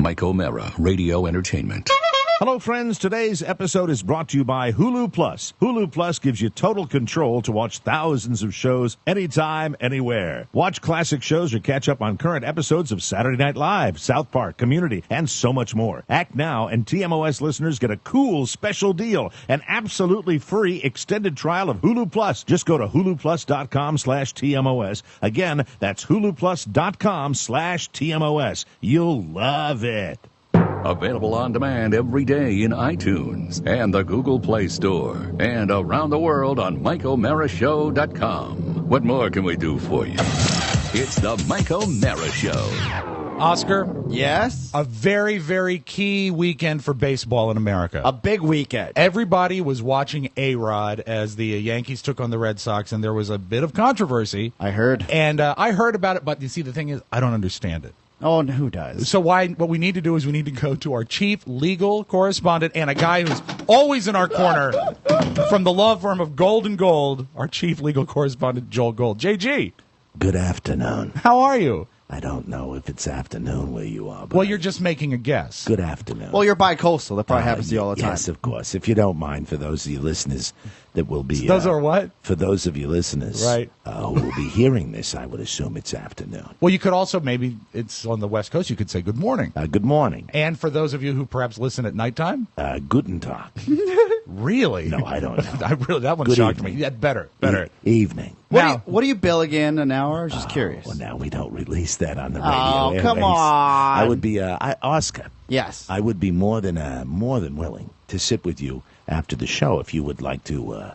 Mike O'Mara, Radio Entertainment. Hello, friends. Today's episode is brought to you by Hulu Plus. Hulu Plus gives you total control to watch thousands of shows anytime, anywhere. Watch classic shows or catch up on current episodes of Saturday Night Live, South Park, Community, and so much more. Act now, and TMOS listeners get a cool special deal, an absolutely free extended trial of Hulu Plus. Just go to huluplus.com/TMOS. Again, that's huluplus.com/TMOS. You'll love it. Available on demand every day in iTunes and the Google Play Store and around the world on MikeO'MaraShow.com. What more can we do for you? It's the Mike O'Mara Show. Oscar? Yes? A very, very key weekend for baseball in America. A big weekend. Everybody was watching A-Rod as the Yankees took on the Red Sox, and there was a bit of controversy. I heard. And I heard about it, but you see, the thing is, I don't understand it. Oh, and who does? So what we need to do is we need to go to our chief legal correspondent and a guy who's always in our corner from the law firm of Gold & Gold, our chief legal correspondent, Joel Gold. JG. Good afternoon. How are you? I don't know if it's afternoon where you are. But Well, you're just making a guess. Good afternoon. Well, you're bi-coastal. That probably happens to you all the time. Yes, of course. If you don't mind, for those of you listeners that will be... Those are what? For those of you listeners Right. Who will be hearing this, I would assume it's afternoon. Well, you could also, maybe it's on the West Coast, you could say good morning. Good morning. And for those of you who perhaps listen at nighttime? Guten Tag. Really? No, I don't know. That one Good shocked evening. me. Yeah, better. Evening. What do you bill again an hour? I was just curious. Well, now we don't release that on the radio. Oh, come airwaves. on. I would be, Oscar. Yes. I would be more than willing to sit with you after the show if you would like to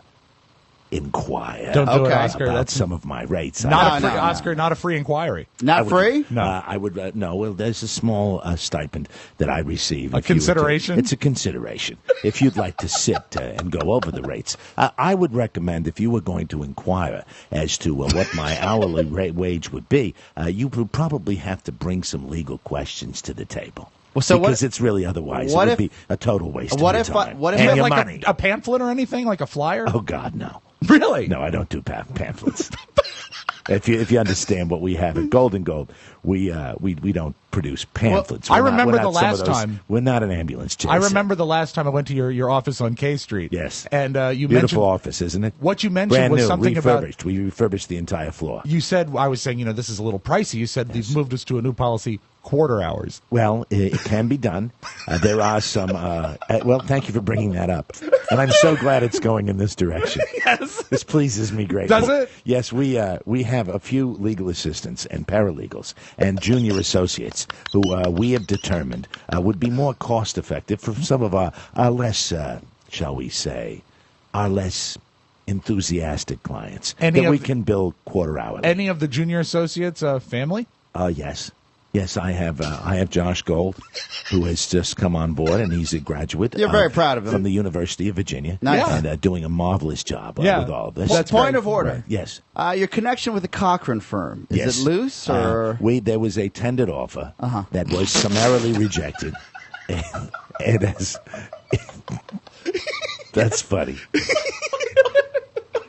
inquire. Don't do it, Okay. Oscar. about That's some of my rates. not a free, no. Oscar, not a free inquiry. Not free? No. I would no. Well, there's a small stipend that I receive. A if you were to- consideration? It's a consideration. If you'd like to sit and go over the rates, I would recommend if you were going to inquire as to what my hourly wage would be, you would probably have to bring some legal questions to the table. Well, so because what- it's really otherwise what it if- would be a total waste what of if your I- time what if and I- your like money. a pamphlet or anything, like a flyer? Oh God, no. Really? No, I don't do pamphlets. If you understand what we have at Gold & Gold, we don't produce pamphlets. Well, I We're not- remember we're not the some of last those- time- We're not an ambulance chaser. I remember the last time I went to your office on K Street. Yes. And you Beautiful mentioned office, isn't it? what you mentioned Brand was new, something about. refurbished. We refurbished the entire floor. You said, I was saying, this is a little pricey. You said they've moved us to a new policy, quarter hours. Well, it can be done. There are some. Well, thank you for bringing that up, and I'm so glad it's going in this direction. Yes. This pleases me greatly. Does it? Yes, we have a few legal assistants and paralegals and junior associates who we have determined would be more cost effective for some of our less, shall we say, our less enthusiastic clients Any that of we the- can bill quarter hourly. Any of the junior associates' family? Yes. Yes, I have Josh Gold, who has just come on board, and he's a graduate. You're very proud of him. From the University of Virginia. Nice. And doing a marvelous job Yeah. with all of this. That's Point great. of order. Right. Yes. Your connection with the Cochran firm, is Yes. it loose or? There was a tendered offer that was summarily rejected. And as that's funny.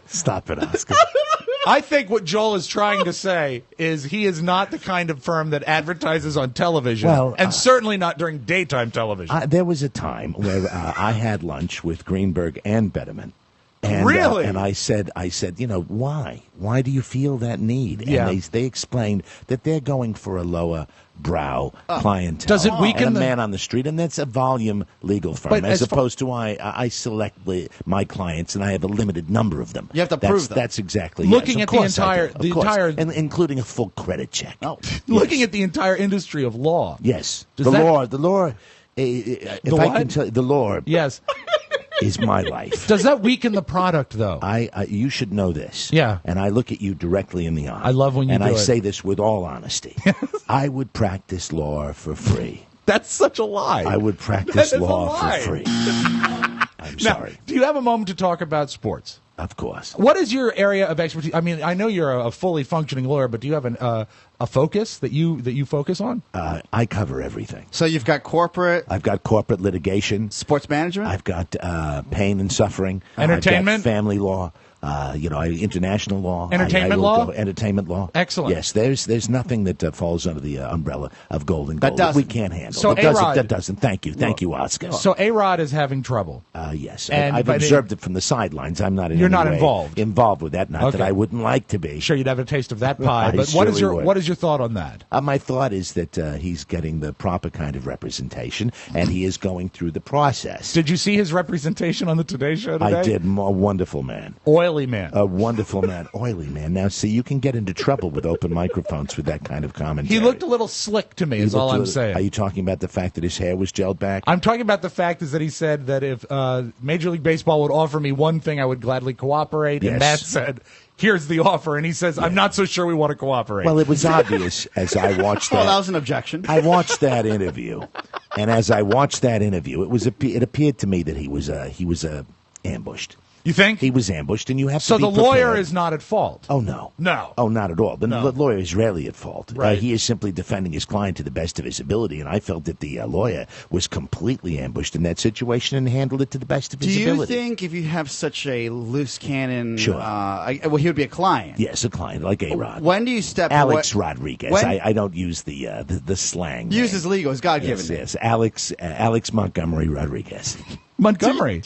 Stop it, Oscar. I think what Joel is trying to say is he is not the kind of firm that advertises on television, Well, and certainly not during daytime television. There was a time where I had lunch with Greenberg and Betterman. And, Really? And I said, why? Why do you feel that need? Yeah. And they explained that they're going for a lower brow clientele. Does it weaken and a the- man on the street, and that's a volume legal firm, But as as far- opposed to I select my clients, and I have a limited number of them. You have to prove them. That's exactly Looking yes, at of the course I entire- do, of the course. entire- and including a full credit check. Oh. Looking at the entire industry of law. Yes, Does the that- law. If The I what? can tell you, the law Yes. is my life. Does that weaken the product, though? You should know this. Yeah. And I look at you directly in the eye. I love when you and do I it. say this with all honesty. I would practice law for free. That's such a lie. I would practice That is a law lie. for free. I'm Now, sorry. do you have a moment to talk about sports? Of course. What is your area of expertise? I mean, I know you're a fully functioning lawyer, but do you have a focus that you focus on? I cover everything. So you've got corporate, I've got corporate litigation. sports management. I've got pain and suffering. Entertainment? I've got family law. International law. Entertainment I will law? go entertainment law. Excellent. Yes, there's nothing that falls under the umbrella of gold and That gold doesn't. we can't handle. So A-Rod- that doesn't. Thank you, Oscar. So A-Rod is having trouble. Yes, And- I've but observed it from the sidelines. I'm not. You're any not way involved with that. Not Okay. that I wouldn't like to be. Sure, you'd have a taste of that pie. I But what is surely would. what is your thought on that? My thought is that he's getting the proper kind of representation, and he is going through the process. Did you see his representation on the Today Show today? I did. A wonderful man. Oily man. A wonderful man. Oily man. Now, see, you can get into trouble with open microphones with that kind of commentary. He looked a little slick to me, is all I'm saying. Are you talking about the fact that his hair was gelled back? I'm talking about the fact is that he said that if Major League Baseball would offer me one thing, I would gladly cooperate. And Yes. Matt said, here's the offer. And he says, I'm not so sure we want to cooperate. Well, it was obvious as I watched that. Well, that was an objection. I watched that interview, and as I watched that interview, it appeared to me that he was ambushed. you think? He was ambushed, and you have So to be the lawyer prepared. is not at fault. Oh, no. No. Oh, not at all. The lawyer is rarely at fault. Right. He is simply defending his client to the best of his ability, and I felt that the lawyer was completely ambushed in that situation and handled it to the best of Do his you ability. think if you have such a loose cannon, Sure. well, he would be a client. Yes, a client, like A-Rod. When do you step Alex away? Rodriguez. When- I don't use the slang. Use name. is legal. It's God Yes, given. yes. Alex Montgomery Rodriguez. Montgomery.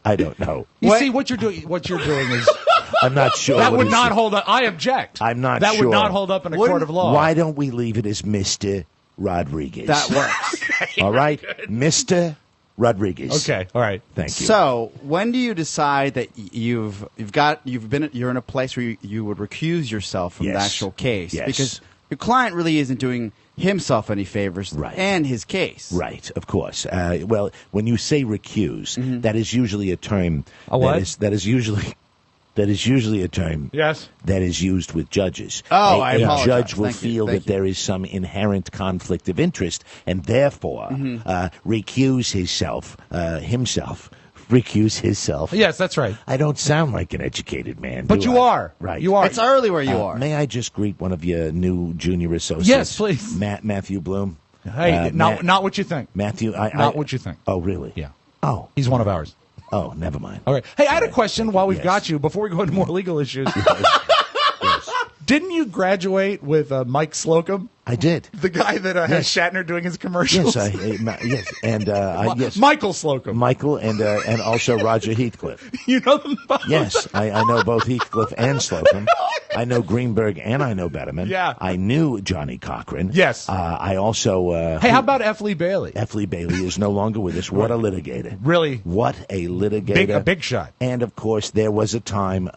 I don't know. You see, what you're doing is I'm not sure. that what would he's- not hold up. I object. I'm not That sure. would not hold up in a Wouldn't- court of law. Why don't we leave it as Mr. Rodriguez? That works. All right, Mr. Rodriguez. Okay, all right. Thank you. So, when do you decide that you're in a place where you would recuse yourself from the Yes. actual case? Yes. Because your client really isn't doing himself any favors Right. and his case. Right, of course. Well, when you say recuse, that is usually a term. A what? That is usually a term. Yes. That is used with judges. Oh, a I apologize. judge will Thank you. feel Thank that there is some inherent conflict of interest, and therefore recuse himself. Recuse himself. Yes, that's right. I don't sound like an educated man. But do you I? are. Right. You are. It's early where you are. May I just greet one of your new junior associates? Yes, please. Matthew Bloom. Hey, not Ma- what you think. Matthew. Not what you think. Oh, really? Yeah. Oh. He's one of ours. Oh, never mind. All right. Hey, I had a question while we've Yes. got you before we go into more legal issues. Yes. Didn't you graduate with Mike Slocum, I did. the guy that has Shatner doing his commercials? Yes, yes, and yes, Michael Slocum. Michael and also Roger Heathcliff. You know them both? Yes, I know both Heathcliff and Slocum. I know Greenberg and I know Betterman. Yeah. I knew Johnny Cochran. Yes. I also. Hey, how about F. Lee Bailey? F. Lee Bailey is no longer with us. What a litigator! Really? What a litigator! A big shot. And of course, there was a time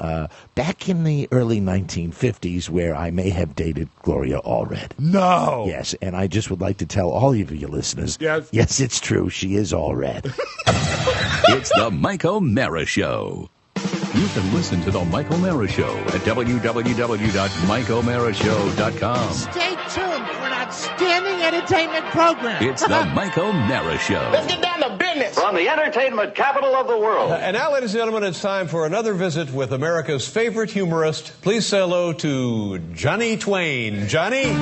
back in the early 1950s where I may have dated Gloria Allred. No. Yes, and I just would like to tell all of you listeners. Yes. It's true. She is Allred. It's the Mike O'Mara Show. You can listen to the Mike O'Mara Show at www.mikeomarashow.com. Stay tuned for an outstanding entertainment program. It's the Mike O'Mara Show. Let's get down to business. From the entertainment capital of the world. And now, ladies and gentlemen, it's time for another visit with America's favorite humorist. Please say hello to Johnny Twain. Johnny?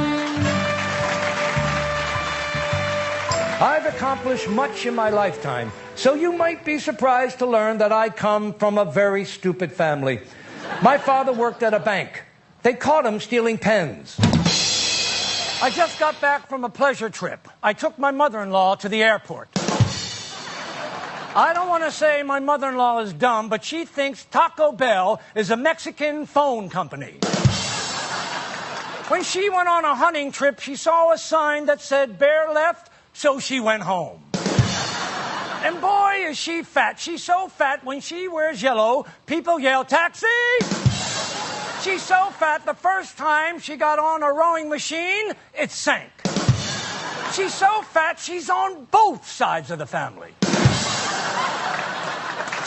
I've accomplished much in my lifetime, so you might be surprised to learn that I come from a very stupid family. My father worked at a bank. They caught him stealing pens. I just got back from a pleasure trip. I took my mother-in-law to the airport. I don't want to say my mother-in-law is dumb, but she thinks Taco Bell is a Mexican phone company. When she went on a hunting trip, she saw a sign that said bear left, so she went home. And boy, is she fat. She's so fat, when she wears yellow, people yell, taxi! She's so fat, the first time she got on a rowing machine, it sank. She's so fat, she's on both sides of the family.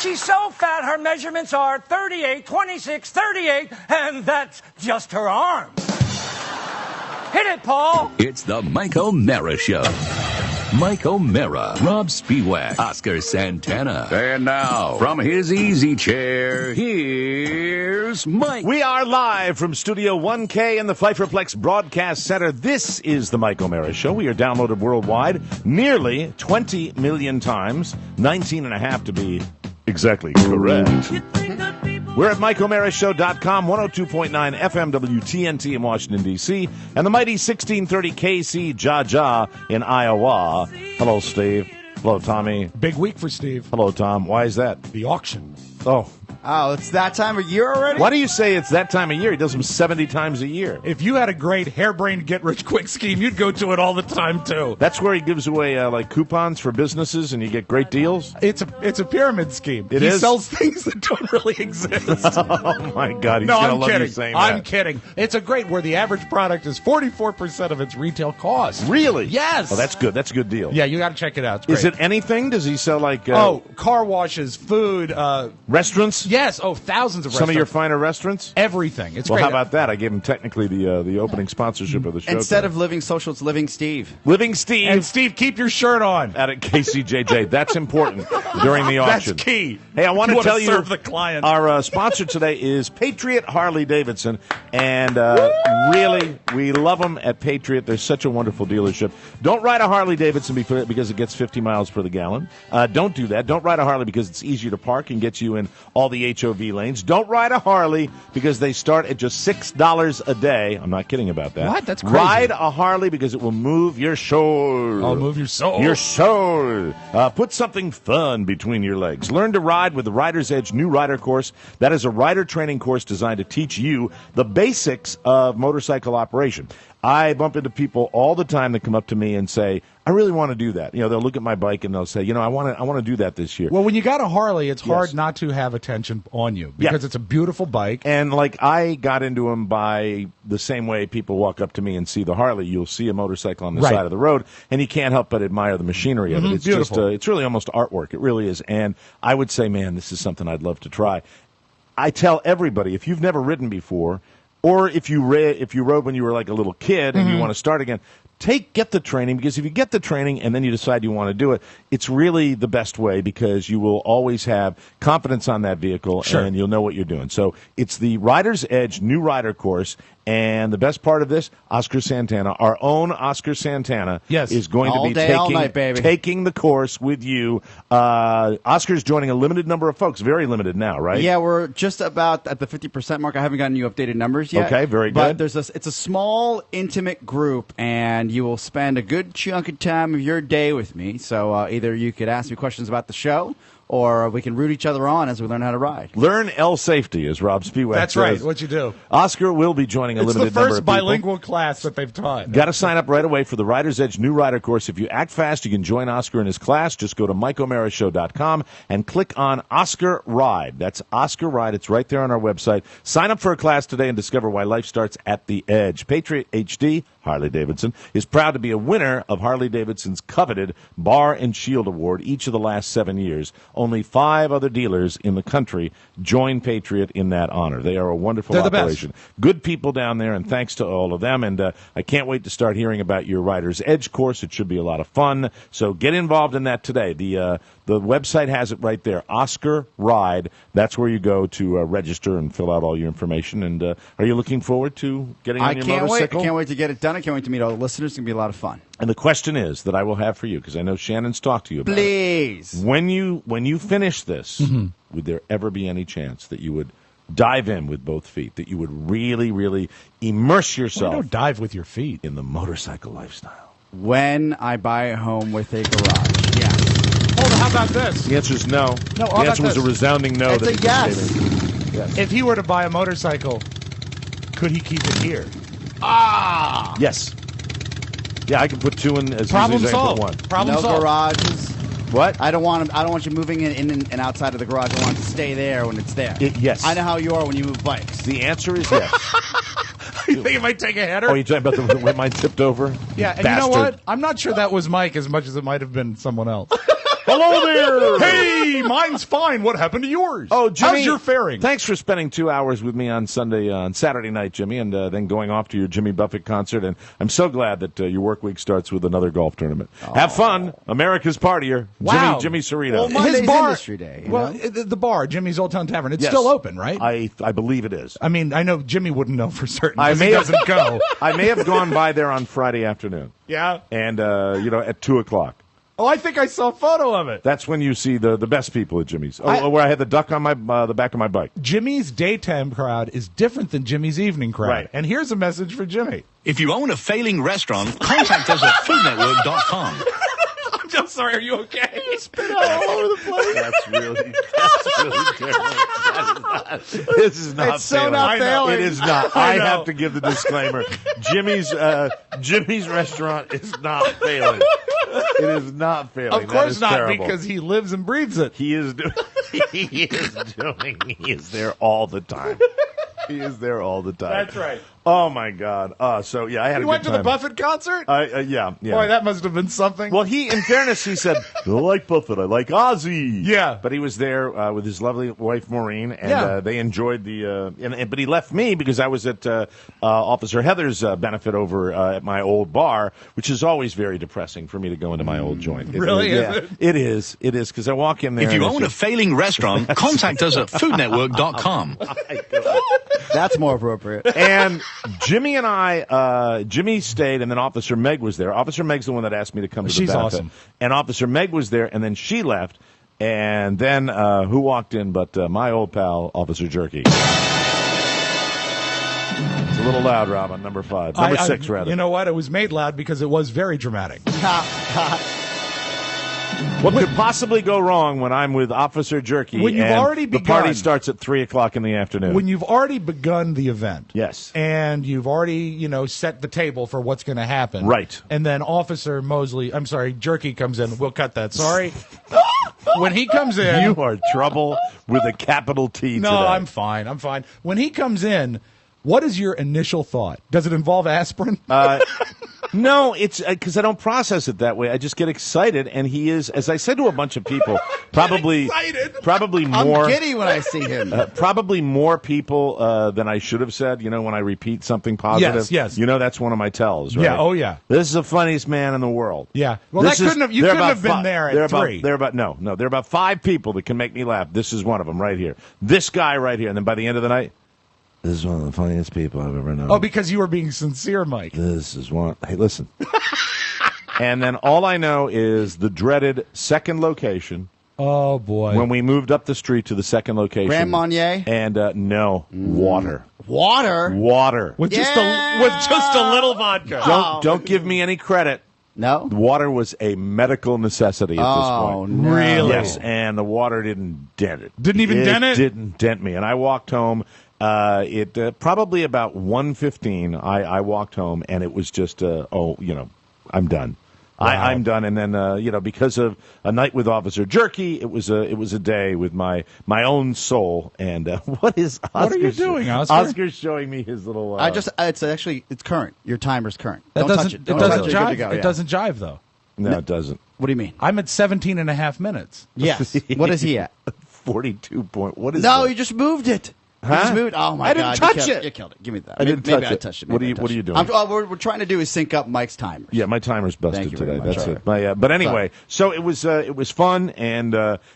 She's so fat, her measurements are 38, 26, 38, and that's just her arms. Hit it, Paul. It's the Mike O'Mara Show. Mike O'Mara, Rob Spiewak, Oscar Santana. And now, from his easy chair, here's Mike. We are live from Studio 1K in the Pfeifferplex Broadcast Center. This is the Mike O'Mara Show. We are downloaded worldwide nearly 20 million times, 19.5 to be exactly correct. We're at MikeO'MaraShow.com, 102.9 FM WTNT in Washington, D.C., and the mighty 1630 KC Jaja in Iowa. Hello, Steve. Hello, Tommy. Big week for Steve. Hello, Tom. Why is that? The auction. Oh. Oh, it's that time of year already? Why do you say it's that time of year? He does them 70 times a year. If you had a great harebrained get-rich-quick scheme, you'd go to it all the time, too. That's where he gives away like coupons for businesses and you get great deals? It's a pyramid scheme. He sells things that don't really exist. Oh, my God. He's no, going to I'm love kidding. you saying I'm that. kidding. It's a great where the average product is 44% of its retail cost. Really? Yes. Oh, that's good. That's a good deal. Yeah, you got to check it out. It's great. Is it anything? Does he sell like... car washes, food. Restaurants? Yes. Oh, thousands of restaurants. Some of your finer restaurants? Everything. It's well, great. how about that? I gave him technically the opening sponsorship of the show. Instead of Living Social, it's Living Steve. Living Steve. And Steve, keep your shirt on. At KCJJ. That's important during the auction. That's key. Hey, I want to tell you, serve the client. Our sponsor today is Patriot Harley-Davidson, and really, we love them at Patriot. They're such a wonderful dealership. Don't ride a Harley-Davidson because it gets 50 miles per the gallon. Don't do that. Don't ride a Harley because it's easier to park and gets you in all the HOV lanes. Don't ride a Harley because they start at just $6 a day. I'm not kidding about that. What? That's crazy. Ride a Harley because it will move your soul. I'll move your soul. Your soul. Put something fun between your legs. Learn to ride with the Rider's Edge new rider course. That is a rider training course designed to teach you the basics of motorcycle operation. I bump into people all the time that come up to me and say, I really want to do that. You know, they'll look at my bike and they'll say, you know, I want to do that this year. Well, when you got a Harley, it's hard Yes. not to have attention on you because it's a beautiful bike. And like I got into them by the same way people walk up to me and see the Harley. You'll see a motorcycle on the Right. side of the road, and you can't help but admire the machinery of it. It's beautiful. just, it's really almost artwork. It really is. And I would say, man, this is something I'd love to try. I tell everybody, if you've never ridden before, or if you rode when you were like a little kid and you want to start again, get the training, because if you get the training and then you decide you want to do it, it's really the best way because you will always have confidence on that vehicle and you'll know what you're doing. So it's the Rider's Edge new rider course. And the best part of this, Oscar Santana, our own Oscar Santana, is going to be all night, baby. taking the course with you. Oscar's joining a limited number of folks, very limited now, right? Yeah, we're just about at the 50% mark. I haven't gotten you updated numbers yet. Okay, very but good. It's a small, intimate group, and you will spend a good chunk of time of your day with me. So either you could ask me questions about the show, or we can root each other on as we learn how to ride. Learn L safety, as Rob Spiewak That's says. right. What you do. Oscar will be joining a It's limited the number first of people. bilingual class that they've taught. Got to sign up right away for the Rider's Edge new rider course. If you act fast, you can join Oscar in his class. Just go to MikeO'MaraShow.com and click on Oscar Ride. That's Oscar Ride. It's right there on our website. Sign up for a class today and discover why life starts at the edge. Patriot HD, Harley-Davidson, is proud to be a winner of Harley-Davidson's coveted Bar and Shield Award each of the last 7 years. Only 5 other dealers in the country join Patriot in that honor. They are a wonderful They're the operation. Good people down there, and thanks to all of them. And I can't wait to start hearing about your Rider's Edge course. It should be a lot of fun. So get involved in that today. The website has it right there, Oscar Ride. That's where you go to register and fill out all your information. And are you looking forward to getting on your motorcycle? I can't wait to get it done. I can't wait to meet all the listeners. It's going to be a lot of fun. And the question is that I will have for you, because I know Shannon's talked to you about Please. it. When you finish this, would there ever be any chance that you would dive in with both feet, that you would really, really immerse yourself Don't dive with your feet. in the motorcycle lifestyle? When I buy a home with a garage, yeah. Hold on, how about this? The answer is no. No, the answer was a resounding no. It's that a he yes. just gave me. If he were to buy a motorcycle, could he keep it here? Yes. Yeah, I can put 2 in as Problem easy as I can solved. put 1. Problem No solved. garages. What? I don't want you moving in and outside of the garage. I want it to stay there when it's there. Yes. I know how you are when you move bikes. The answer is yes. You think it might take a header? Oh, you're talking about when mine tipped over? Yeah, and Bastard. you know what? I'm not sure that was Mike as much as it might have been someone else. Hello there. Hey, mine's fine. What happened to yours? Oh, Jimmy, how's your faring? Thanks for spending 2 hours with me on Saturday night, Jimmy, and then going off to your Jimmy Buffett concert. And I'm so glad that your work week starts with another golf tournament. Have fun, America's partier, Wow. Jimmy Cerrito. Well, Monday's Industry Day. You know? The bar, Jimmy's Old Town Tavern, it's Yes. still open, right? I believe it is. I mean, I know Jimmy wouldn't know for certain I because he may have- doesn't go. I may have gone by there on Friday afternoon, Yeah. and at 2:00. Oh, I think I saw a photo of it. That's when you see the best people at Jimmy's. Where I had the duck on my the back of my bike. Jimmy's daytime crowd is different than Jimmy's evening crowd. Right. And here's a message for Jimmy. If you own a failing restaurant, contact us at foodnetwork.com. I'm just sorry, are you okay? Spit all over the place. That's really terrible. This is not It's so failing. not failing. It is not. I have to give the disclaimer. Jimmy's restaurant is not failing. It is not failing. Of That course is not, terrible. because he lives and breathes it. He is he is there all the time. He is there all the time. That's right. Oh my God. So yeah, I had You a went good to time. the Buffett concert? Yeah. Boy, that must have been something. Well, in fairness, he said, I like Buffett, I like Ozzy. Yeah. But he was there with his lovely wife, Maureen, and Yeah. they enjoyed but he left me because I was at Officer Heather's benefit over at my old bar, which is always very depressing for me to go into my old joint. Really, is yeah, it? It is, because I walk in there. If you and own a failing restaurant, contact us at foodnetwork.com. That's more appropriate. And Jimmy and Jimmy stayed, and then Officer Meg was there. Officer Meg's the one that asked me to come to the She's benefit. awesome. And Officer Meg was there, and then she left. And then who walked in but my old pal, Officer Jerky. It's a little loud, Rob, on number 5. Number 6, rather. You know what? It was made loud because it was very dramatic. What could possibly go wrong when I'm with Officer Jerky When you've and already the party begun- starts at 3 o'clock in the afternoon? When you've already begun the event. Yes. And you've already, set the table for what's going to happen. Right. And then Officer Jerky comes in. We'll cut that. Sorry. When he comes in. You are trouble with a capital T No, today. I'm fine. When he comes in, what is your initial thought? Does it involve aspirin? No, it's because I don't process it that way. I just get excited, and he is, as I said to a bunch of people, probably more. I'm giddy when I see him. Probably more people than I should have said. When I repeat something positive. Yes. That's one of my tells. Right? Yeah. Oh, yeah. This is the funniest man in the world. Yeah. Well, This you couldn't have been fi- there they're at 3. There are about 5 people that can make me laugh. This is one of them right here. This guy right here, and then by the end of the night. This is one of the funniest people I've ever known. Oh, because you were being sincere, Mike. This is one. Hey, listen. And then all I know is the dreaded second location. Oh, boy. When we moved up the street to the second location. Grand Marnier? And no, water. Water? With just a little vodka. Don't give me any credit. No? Water was a medical necessity at this point. No. Really? Yes, and the water didn't dent it. Didn't even dent it? Didn't dent me. And I walked home. Probably about 1:15, I walked home, and it was just, I'm done. Wow. I'm done. And then, because of a night with Officer Jerky, it was a day with my own soul. And what is Oscar? What are you doing, Oscar? Oscar's showing me his little. It's current. Your timer's current. That Don't doesn't, touch it. it Don't doesn't touch it. You're good jive. to go, It yeah. doesn't jive, though. No, it doesn't. What do you mean? I'm at 17 and a half minutes. Yes. What is he at? 42 point. What is No, that? you just moved it. You Huh? just moved. Oh my I didn't God! touch it. You killed it. Give me that. I didn't Maybe touch I it. touched it. What Maybe are you doing? All we're trying to do is sync up Mike's timer. Yeah, my timer's busted Thank you very today. much. That's All it. But anyway, so it was fun, and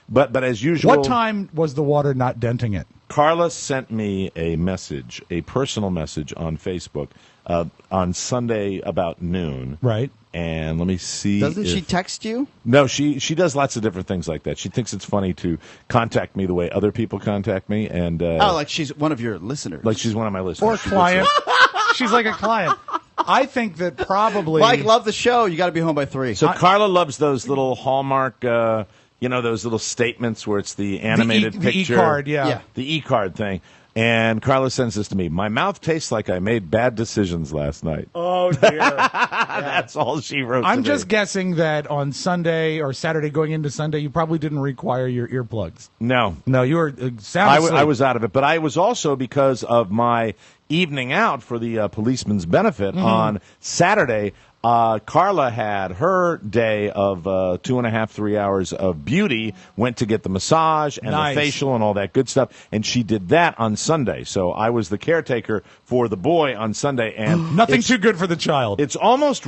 but as usual. What time was the water not denting it? Carla sent me a message, a personal message on Facebook on Sunday about noon. Right. And let me see. Doesn't she if- text you? No, she does lots of different things like that. She thinks it's funny to contact me the way other people contact me, and Like she's one of your listeners. like she's one of my listeners. Or She client. listens. She's like a client. I think that probably. Mike, love the show. You got to be home by 3. So Carla loves those little Hallmark, those little statements where it's the animated the picture. e-card, yeah. The e-card thing. And Carla sends this to me. My mouth tastes like I made bad decisions last night. Oh, dear. That's all she wrote I'm to just me. guessing that on Sunday or Saturday going into Sunday, you probably didn't require your earplugs. No. No, you were sound asleep. I was out of it. But I was also, because of my evening out for the policeman's benefit on Saturday, Carla had her day of 2.5, 3 hours of beauty, went to get the massage and Nice. the facial and all that good stuff, and she did that on Sunday. So I was the caretaker for the boy on Sunday, and Nothing too good for the child. it's almost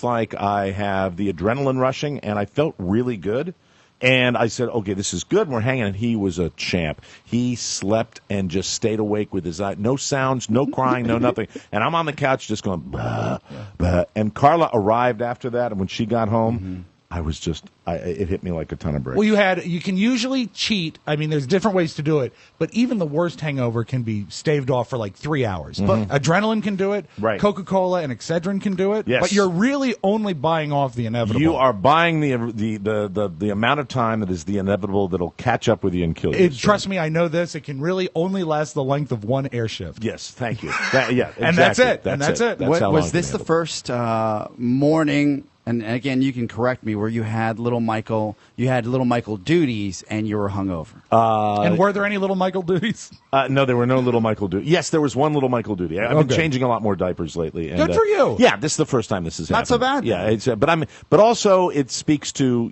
like I have the adrenaline rushing, and I felt really good. And I said, okay, this is good. And we're hanging. And he was a champ. He slept and just stayed awake with his eye. No sounds, no crying, no nothing. And I'm on the couch just going, bah, bah. And Carla arrived after that. And when she got home, I was just, it hit me like a ton of bricks. Well, you can usually cheat. I mean, there's different ways to do it, but even the worst hangover can be staved off for like 3 hours. But adrenaline can do it. Right. Coca-Cola and Excedrin can do it. Yes. But you're really only buying off the inevitable. You are buying the amount of time that is the inevitable that'll catch up with you and kill you. Trust me, I know this. It can really only last the length of one air shift. Yes, thank you. Yeah, And that's exactly. it. That's it. That's how long Was it this can the handle. first morning? And again, you can correct me. Where you had little Michael duties, and you were hungover. And were there any little Michael duties? No, there were no little Michael duty. Yes, there was one little Michael duty. I've been changing a lot more diapers lately. And, Good for you. Yeah, this is the first time this has happened. Not so bad. Yeah, it's, but also it speaks to,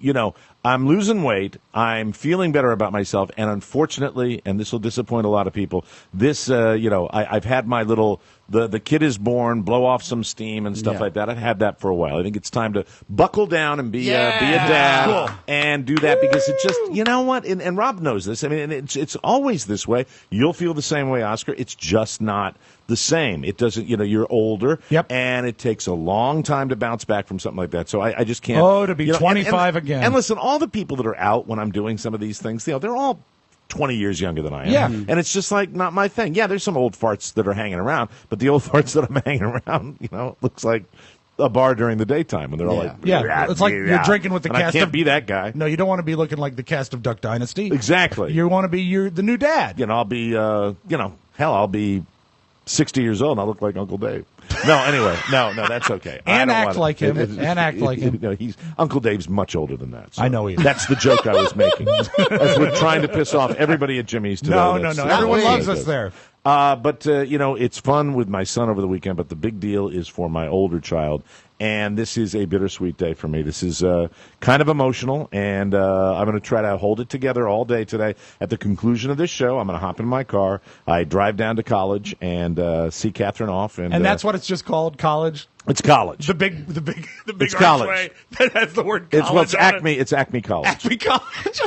I'm losing weight. I'm feeling better about myself. And unfortunately, and this will disappoint a lot of people, this, I've had my little, the kid is born, blow off some steam and stuff like that. I've had that for a while. I think it's time to buckle down and be a dad and do that because it just, you know what? And Rob knows this. I mean, and it's always this way. You'll feel the same way, Oscar. It's just not the same. It doesn't, you're older. Yep. And it takes a long time to bounce back from something like that. So I just can't. Oh, to be 25 again. And listen, all the people that are out when I'm doing some of these things, they're all 20 years younger than I am. Yeah. And it's just like not my thing. Yeah, there's some old farts that are hanging around, but the old farts that I'm hanging around, it looks like a bar during the daytime when they're all like, Yeah, it's like you're drinking with the and cast I can't of... be that guy. No, you don't want to be looking like the cast of Duck Dynasty. Exactly. You want to be the new dad. I'll be, I'll be 60 years old and I'll look like Uncle Dave. No, anyway, no, that's okay. And I don't act wanna- like him. And act like him. No, Uncle Dave's much older than that. So I know he is. That's the joke I was making. As we're trying to piss off everybody at Jimmy's today. No. That's- Everyone loves us there. But it's fun with my son over the weekend, but the big deal is for my older child. And this is a bittersweet day for me. This is kind of emotional, and I'm going to try to hold it together all day today. At the conclusion of this show, I'm going to hop in my car. I drive down to college and see Catherine off. And that's what it's just called, college? It's college. The big It's college. archway that has the word college It's Acme. It's Acme College. Acme College.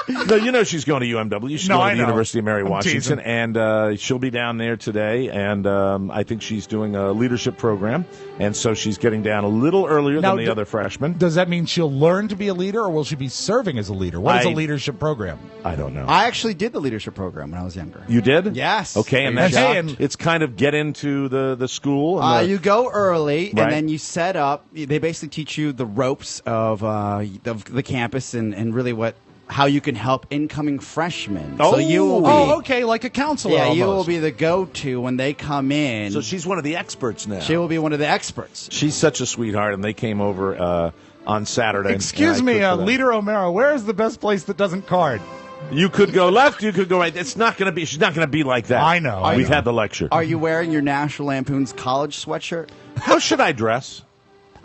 No, she's going to UMW. She's No, going I to the know. University of Mary I'm Washington, teasing. and she'll be down there today. And I think she's doing a leadership program, and so she's getting down a little earlier Now, than the other freshmen. Does that mean she'll learn to be a leader, or will she be serving as a leader? What is a I- leadership program? I don't know. I actually did the leadership program when I was younger. You did? Yes. Okay, and Are you that's shocked? it's kind of get into the school. And You go early, Right. and then you set up. They basically teach you the ropes of the campus and really how you can help incoming freshmen. So you will be, okay, like a counselor. yeah, you will almost. be the go-to when they come in. so she's one of the experts now. She will be one of the experts. She's such a sweetheart, and they came over on Saturday. Excuse and I me, cooked for them. Leader O'Mara, where is the best place that doesn't card? You could go left, you could go right. It's not going to be. She's not going to be like that. I know. We've had the lecture. Are you wearing your National Lampoon's college sweatshirt? How should I dress?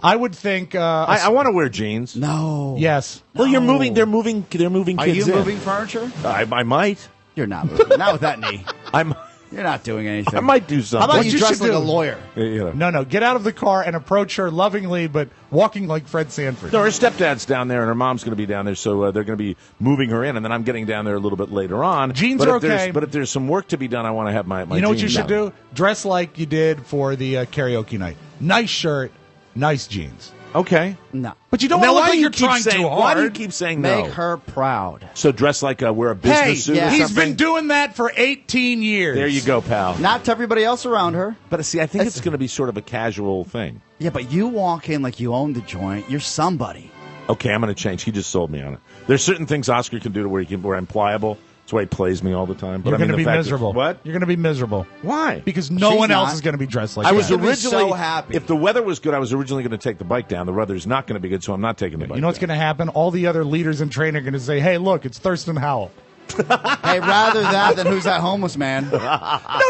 I would think. I want to wear jeans. No. Yes. Well, you're moving. They're moving kids. Are you in. moving furniture? I might. You're not moving. Not with that knee. I'm. You're not doing anything. I might do How something. about What you you dress should like do- a lawyer? No. Get out of the car and approach her lovingly, but walking like Fred Sanford. No, her stepdad's down there, and her mom's going to be down there, so they're going to be moving her in, and then I'm getting down there a little bit later on. Jeans but are if there's- okay. But if there's some work to be done, I want to have my You know what you jeans should on. do? Dress like you did for the karaoke night. Nice shirt, nice jeans. Okay. No. But you don't Now, want to look why like do you're you keep trying saying? too Why do you hard. keep saying no? Make her proud. So dress like wear a business Hey, suit or he's something? been doing that for 18 years. There you go, pal. Not to everybody else around her. But see, I think it's going to be sort of a casual thing. Yeah, but you walk in like you own the joint. You're somebody. Okay, I'm going to change. He just sold me on it. There's certain things Oscar can do to where I'm pliable. That's why he plays me all the time. But You're I mean, going to the be fact that- miserable. What? You're going to be miserable. Why? Because no She's one else not. is going to be dressed like I that. was She'll be originally so happy. If the weather was good, I was originally going to take the bike down. The weather's not going to be good, so I'm not taking the bike. You know what's going to happen? All the other leaders in training are going to say, hey, look, it's Thurston Howell. Hey, rather that than who's that homeless man? No,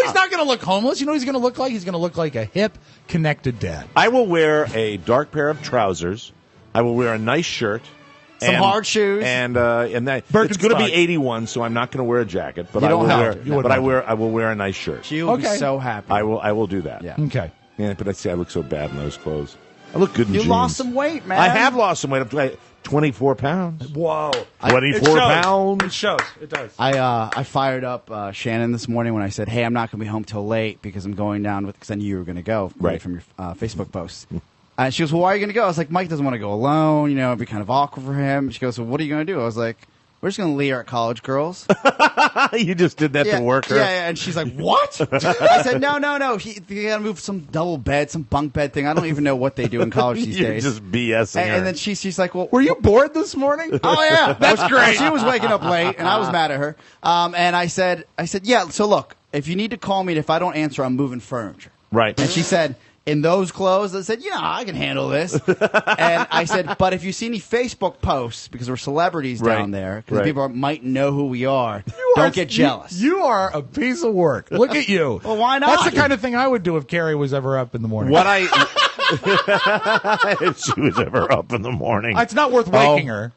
he's not going to look homeless. You know what he's going to look like? He's going to look like a hip, connected dad. I will wear a dark pair of trousers. I will wear a nice shirt. Some hard shoes. And that it's going to be 81, so I'm not going to wear a jacket. But I will wear a nice shirt. She will be so happy. I will do that. Yeah. Okay. Yeah, but I see I look so bad in those clothes. I look good in jeans. You lost some weight, man. I have lost some weight. I'm 24 pounds. Whoa. 24 pounds. It shows. It does. I fired up Shannon this morning when I said, hey, I'm not going to be home till late because I'm going down because I knew you were going to go from your Facebook post. She goes, well, why are you going to go? I was like, Mike doesn't want to go alone. You know, it'd be kind of awkward for him. She goes, well, what are you going to do? I was like, we're just going to leave her at College Girls. You just did that to work her? Yeah. And she's like, what? I said, no. You got to move some double bed, some bunk bed thing. I don't even know what they do in college these You're days. just BSing her. And then she's like, well, were you bored this morning? Oh, yeah. That's great. She was waking up late, and I was mad at her. And I said, yeah, so look, if you need to call me, and if I don't answer, I'm moving furniture. Right. And she said, in those clothes, I said, yeah, I can handle this. And I said, but if you see any Facebook posts, because we're celebrities down there, because people might know who we are, don't get jealous. You are a piece of work. Look at you. Well, why not? That's the kind of thing I would do if Carrie was ever up in the morning. If she was ever up in the morning. It's not worth waking her.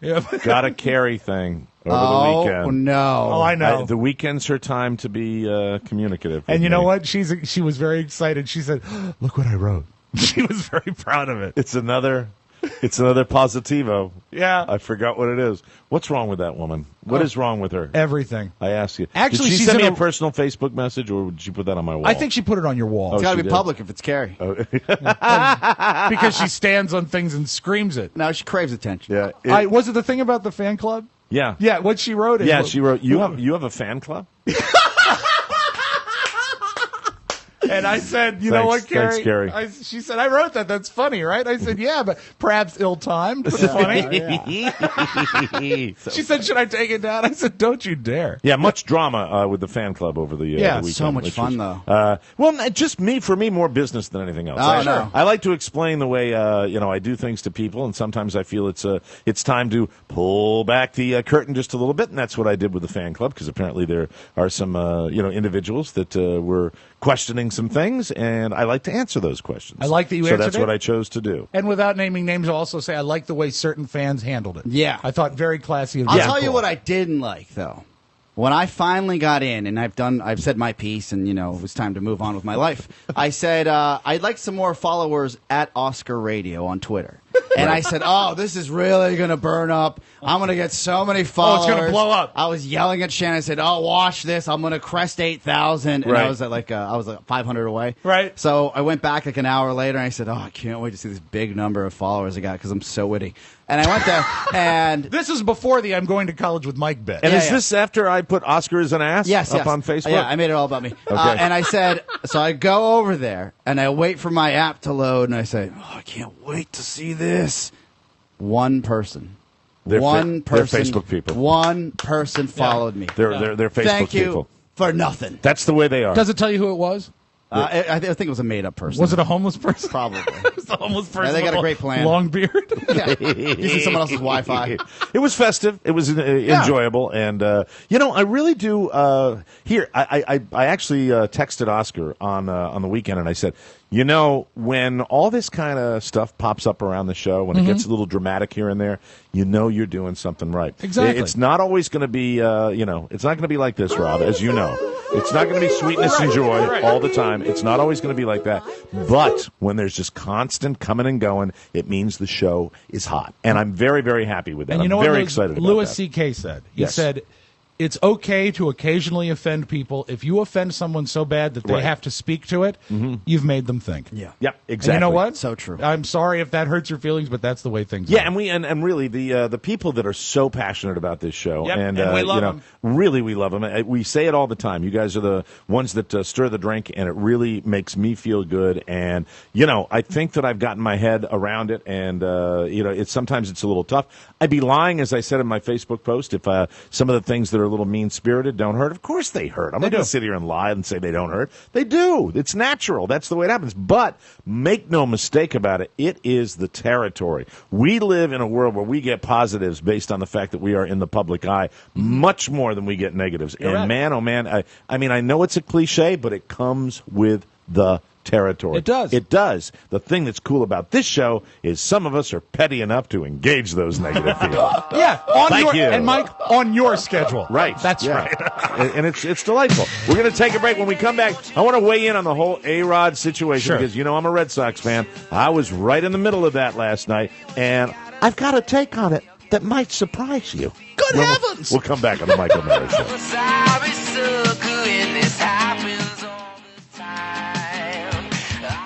Got a Carrie thing over the weekend. Oh, no. Oh, I know. The weekend's her time to be communicative. And you know what? She was very excited. She said, look what I wrote. She was very proud of it. It's another positivo. Yeah. I forgot what it is. What's wrong with that woman? What is wrong with her? Everything. I ask you. Actually, did she she's send me in a personal Facebook message, or did she put that on my wall? I think she put it on your wall. It's got to be did. public if it's Carrie. Because she stands on things and screams it. No, she craves attention. Yeah. Was it the thing about the fan club? Yeah. Yeah, what she wrote. Yeah, she wrote, you have a fan club? And I said, you know what, Carrie? Thanks, Carrie. She said, I wrote that. That's funny, right? I said, yeah, but perhaps ill-timed, but funny. She said, should I take it down? I said, don't you dare. Yeah, much drama with the fan club over the weekend. So much fun, though. Well, just for me, more business than anything else. I like to explain the way I do things to people, and sometimes I feel it's time to pull back the curtain just a little bit, and that's what I did with the fan club, because apparently there are some individuals that were questioning some things, and I like to answer those questions. I like that you answered it. So that's what I chose to do. And without naming names, I'll also say I like the way certain fans handled it. Yeah. I thought very classy. I'll tell you what I didn't like, though. When I finally got in, and I've said my piece, and, it was time to move on with my life, I said, I'd like some more followers at Oscar Radio on Twitter. And I said, oh, this is really going to burn up. I'm going to get so many followers. Oh, it's going to blow up. I was yelling at Shannon. I said, oh, watch this. I'm going to crest 8,000. And I was at like 500 away. Right. So I went back like an hour later, and I said, oh, I can't wait to see this big number of followers I got because I'm so witty. And I went there, and this is before the I'm going to college with Mike bit. And is this after I put Oscar as an ass up on Facebook? Yeah, I made it all about me. Okay. And I said, so I go over there, and I wait for my app to load, and I say, oh, I can't wait to see this. One person. They're Facebook people. One person followed me. They're Facebook Thank you people. For nothing. That's the way they are. Does it tell you who it was? I think it was a made-up person. Was it a homeless person? Probably. It was a homeless person. Yeah, they got a great plan. Long beard. Yeah. Using someone else's Wi-Fi. It was festive. It was enjoyable. And, I really do. I actually texted Oscar on the weekend, and I said, when all this kind of stuff pops up around the show, when it gets a little dramatic here and there, you're doing something right. Exactly. It's not always going to be, it's not going to be like this, Rob, as you know. It's not going to be sweetness and joy all the time. It's not always going to be like that. But when there's just constant coming and going, it means the show is hot. And I'm very, very happy with that. And I'm very excited about Louis that. C.K. said. He Yes. said, it's okay to occasionally offend people. If you offend someone so bad that they have to speak to it, you've made them think. Yeah. Yep, exactly. And you know what? So true. I'm sorry if that hurts your feelings, but that's the way things are. Yeah, and really the people that are so passionate about this show, Yep, and we love them. Really we love them. We say it all the time. You guys are the ones that stir the drink, and it really makes me feel good. And I think that I've gotten my head around it, and sometimes it's a little tough. I'd be lying, as I said in my Facebook post, if some of the things that are a little mean-spirited don't hurt. Of course they hurt. I'm not going to sit here and lie and say they don't hurt. They do. It's natural. That's the way it happens. But make no mistake about it, it is the territory. We live in a world where we get positives based on the fact that we are in the public eye much more than we get negatives. You're and right. man, oh man, I mean, I know it's a cliche, but it comes with the territory. It does. It does. The thing that's cool about this show is some of us are petty enough to engage those negative feelings. Yeah, on Thank your you. and Mike on your schedule. Right. That's yeah. right. And it's delightful. We're going to take a break. When we come back, I want to weigh in on the whole A-Rod situation Sure. because, you know, I'm a Red Sox fan. I was right in the middle of that last night, and I've got a take on it that might surprise you. Good heavens! We'll come back on the Michael Mara Show.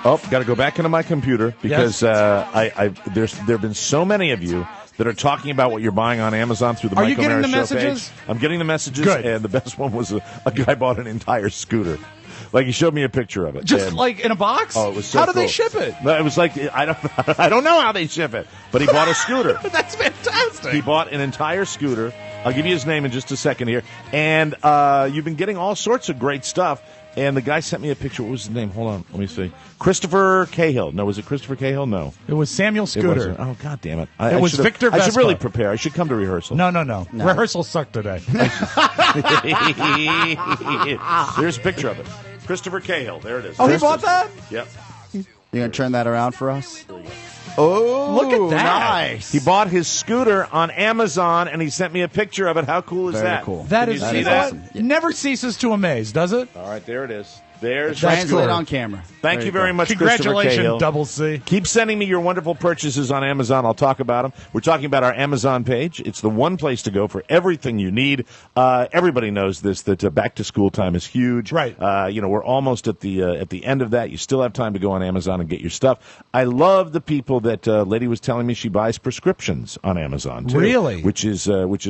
Oh, got to go back into my computer because there's there have been so many of you that are talking about what you're buying on Amazon through the Are you Michael getting Mara the Show messages? page. I'm getting the messages, Good. and the best one was a guy bought an entire scooter. Like, he showed me a picture of it. Just and- like in a box? Oh, it was so How do they cool. ship it? No, it was like I don't know how they ship it, but he bought a scooter. That's fantastic. He bought an entire scooter. I'll give you his name in just a second here. And you've been getting all sorts of great stuff. And the guy sent me a picture. What was his name? Hold on. Let me see. Christopher Cahill. No, was it Christopher Cahill? No. It was Samuel It Scooter. wasn't. Oh, God damn it. It was Victor I should Vespa. really prepare. I should come to rehearsal. No. Rehearsal sucked today. There's a picture of it. Christopher Cahill. There it is. Oh, he bought that? Yep. You going to turn that around for us? Oh, Look at that. Nice. He bought his scooter on Amazon, and he sent me a picture of it. How cool is Very that? cool. That Can is you see you know that? what? Never ceases to amaze, does it? All right, there it is. There's Translate cool. on camera. Thank There you very go. much, Christopher Congratulations, Cahill. Double C. Keep sending me your wonderful purchases on Amazon. I'll talk about them. We're talking about our Amazon page. It's the one place to go for everything you need. Everybody knows this, that back to school time is huge. Right. We're almost at the end of that. You still have time to go on Amazon and get your stuff. I love the people that lady was telling me she buys prescriptions on Amazon too. Really? Which is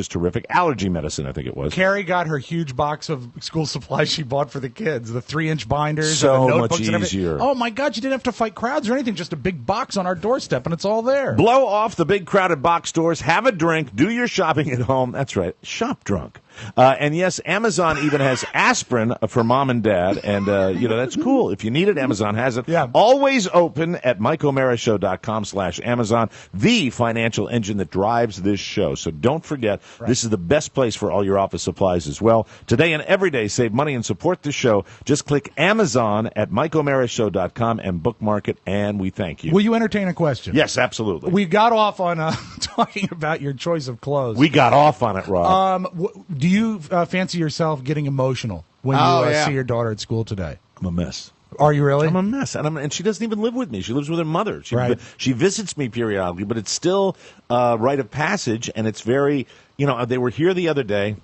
terrific. Allergy medicine, I think it was. Carrie got her huge box of school supplies she bought for the kids, the 3-inch binders, So and the much notebooks and everything. easier. Oh my God, you didn't have to fight crowds or anything. Just a big box on our doorstep, and it's all there. Blow off the big crowded box stores, have a drink, do your shopping at home. That's right, shop drunk. And yes, Amazon even has aspirin for mom and dad, and that's cool. If you need it, Amazon has it. Yeah. Always open at MikeO'MaraShow.com/Amazon, the financial engine that drives this show. So don't forget, This is the best place for all your office supplies as well. Today and every day, save money and support this show. Just click Amazon at MikeO'MaraShow.com and bookmark it, and we thank you. Will you entertain a question? Yes, absolutely. We got off on talking about your choice of clothes. We got off on it, Rob. Do you fancy yourself getting emotional when you see your daughter at school today? I'm a mess. Are you really? I'm a mess, and she doesn't even live with me. She lives with her mother. Right. She visits me periodically, but it's still rite of passage, and it's very, they were here the other day.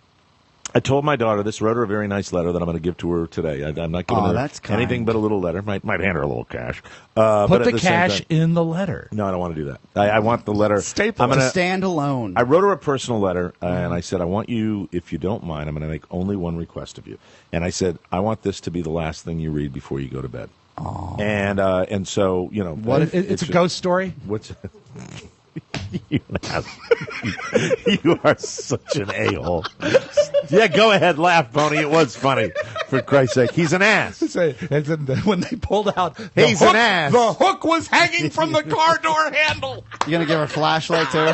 I told my daughter this, wrote her a very nice letter that I'm going to give to her today. I'm not giving her that's kind. anything but a little letter. Might hand her a little cash. Put but the cash in the letter. No, I don't want to do that. I want the letter. Staple I'm it. gonna, Stand alone. I wrote her a personal letter, and I said, I want you, if you don't mind, I'm going to make only one request of you. And I said, I want this to be the last thing you read before you go to bed. Aww. And so, What? It's a ghost story? What's you are such an a-hole. Yeah, go ahead, laugh, Pony. It was funny. For Christ's sake, he's an ass. And then when they pulled out, He's an ass. The hook was hanging from the car door handle. You going to give her a flashlight, too?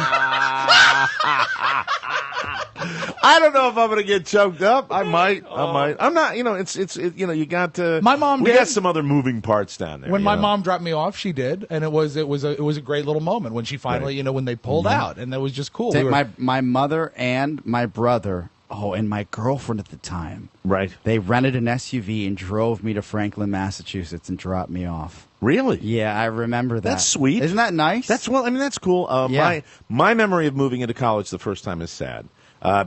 I don't know if I'm going to get choked up. I might. I'm not. You got to. My mom We did. got some other moving parts down there. When my mom dropped me off, she did, and it was a great little moment when she finally, when they pulled out, and that was just cool. Take my mother and my brother, and my girlfriend at the time. Right. They rented an SUV and drove me to Franklin, Massachusetts, and dropped me off. Really? Yeah, I remember that. That's sweet. Isn't that nice? That's cool. Yeah. My memory of moving into college the first time is sad.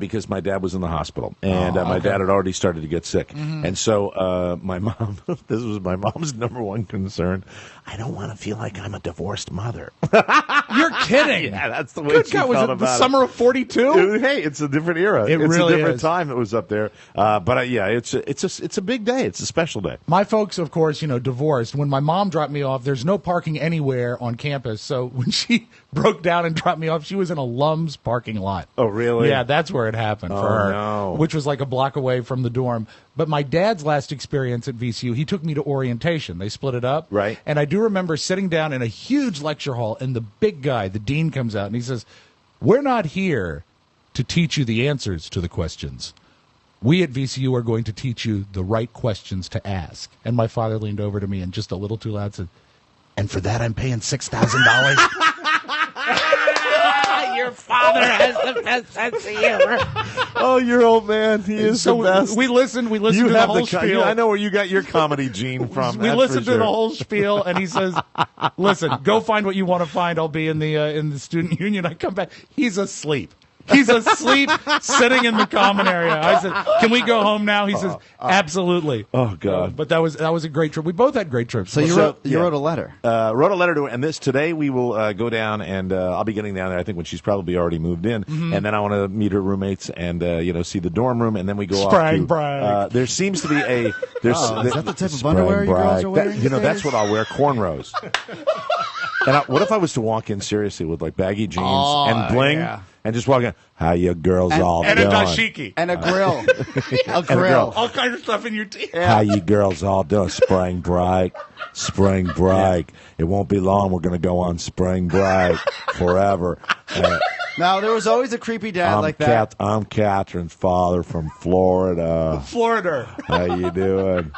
Because my dad was in the hospital, and my dad had already started to get sick. Mm-hmm. And so my mom, this was my mom's number one concern. I don't want to feel like I'm a divorced mother. You're kidding. Yeah, that's the way Good she God, was felt it about the it. summer of 42? Hey, it's a different era. It it's really a different is. time that was up there. It's a big day. It's a special day. My folks, of course, divorced. When my mom dropped me off, there's no parking anywhere on campus. So when she broke down and dropped me off. She was in a Lums parking lot. Oh, really? Yeah, that's where it happened for her, no. which was like a block away from the dorm. But my dad's last experience at VCU, he took me to orientation. They split it up. Right. And I do remember sitting down in a huge lecture hall, and the big guy, the dean, comes out, and he says, "We're not here to teach you the answers to the questions. We at VCU are going to teach you the right questions to ask." And my father leaned over to me and just a little too loud said, "And for that, I'm paying $6,000. Your father has the best sense of humor. Oh, your old man. He is So the best. we listened to You the have whole spiel. I know where you got your comedy gene from. We that's listened for to the sure. whole spiel, and he says, "Listen, go find what you want to find. I'll be in the student union." I come back. He's asleep. He's asleep, sitting in the common area. I said, "Can we go home now?" He says, "Absolutely." Oh, God. But that was a great trip. We both had great trips. So you wrote a letter. Wrote a letter to her, and today we will go down, and I'll be getting down there, I think, when she's probably already moved in. Mm-hmm. And then I want to meet her roommates and, see the dorm room, and then we go Sprang off to... brag. there seems to be a... There's, is that the type of underwear you girls are wearing these that's days? what I'll wear, cornrows. And what if I was to walk in seriously with, like, baggy jeans and bling, and just walk in, "How you girls all and a doing?" dashiki. And a grill. A a grill. grill. All kinds of stuff in your teeth. How you girls all doing? Spring break. Spring break. It won't be long. We're going to go on spring break forever. Now, there was always a creepy dad like that. I'm Catherine's father from Florida. Florida. How you doing?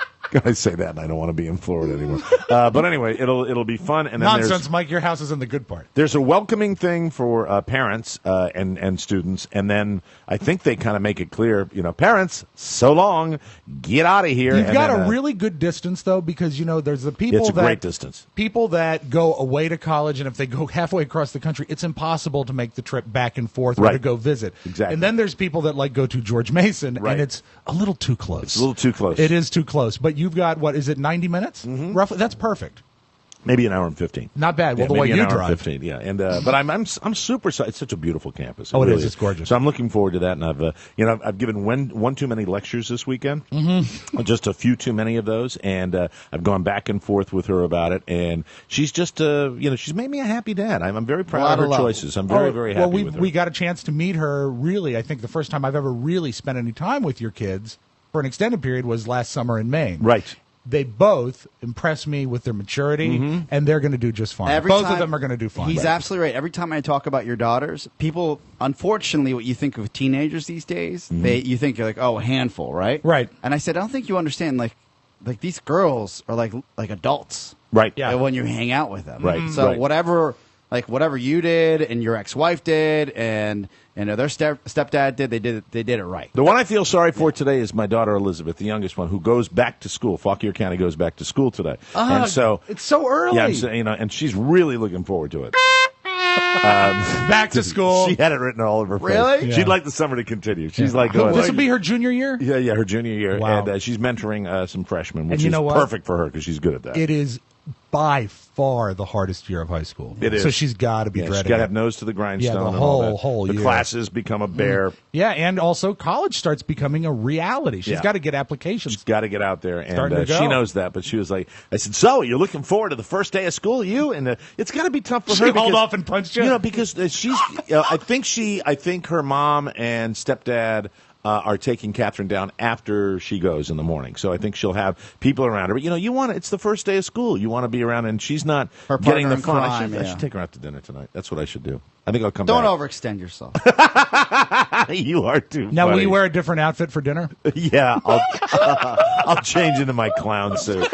I say that, and I don't want to be in Florida anymore. But anyway, it'll be fun. And then Nonsense, Mike. Your house is in the good part. there's a welcoming thing for parents and students, and then I think they kind of make it clear, parents, so long, get out of here. You've And got then, a really good distance, though, because, there's the people it's a that... great distance. People that go away to college, and if they go halfway across the country, it's impossible to make the trip back and forth or Right. to go visit. Exactly. And then there's people that go to George Mason, Right. and it's a little too close. It's a little too close. It is too close. But you've got, what, is it 90 minutes? Mm-hmm. Roughly? That's perfect. Maybe an hour and 15. Not bad. Well, Yeah, the way maybe you an hour drive. and 15, yeah. And but I'm super. It's such a beautiful campus. Oh, it really is. It's gorgeous. So I'm looking forward to that. And I've given one too many lectures this weekend. Mm-hmm. Just a few too many of those, and I've gone back and forth with her about it. And she's just she's made me a happy dad. I'm very proud of her choices. I'm very happy with her. We got a chance to meet her. Really, I think the first time I've ever really spent any time with your kids for an extended period was last summer in Maine. Right. They both impress me with their maturity, and they're going to do just fine. Both of them are going to do fine. He's absolutely right. Every time I talk about your daughters, people, unfortunately, what you think of teenagers these days, you think you're like, oh, a handful, right? Right. And I said, I don't think you understand. Like these girls are like adults. Right. Yeah. When you hang out with them. Right. So Right. whatever you did and your ex-wife did and their stepdad did, they did it right. The one I feel sorry for today is my daughter Elizabeth, the youngest one, who goes back to school. Fauquier County goes back to school today, and so it's so early. Yeah, I'm saying, and she's really looking forward to it. Back to school. She had it written all over her face. Really? Yeah. She'd like the summer to continue. She's like going. This will be her junior year? Yeah, her junior year, Wow. and she's mentoring some freshmen, which And you is know what? perfect for her because she's good at that. It is by far the hardest year of high school. It is. So she's got to be She's dreading got to it. have nose to the grindstone. Yeah, the and all that. whole the year. classes become a bear. Yeah, and also college starts becoming a reality. She's Yeah. got to get applications. She's got to get out there, and Starting to go. she knows that. But she was like, I said, so you're looking forward to the first day of school, you? And it's got to be tough for She her. hauled because, off and punched you? Because she's. I think her mom and stepdad are taking Catherine down after she goes in the morning. So I think she'll have people around her. But you want it's the first day of school. You want to be around, and she's not Her getting the partner in fun. crime, I yeah. should take her out to dinner tonight. That's what I should do. I think I'll come Don't back. overextend yourself. You are too. Now, will funny. you wear a different outfit for dinner? Yeah, I'll change into my clown suit.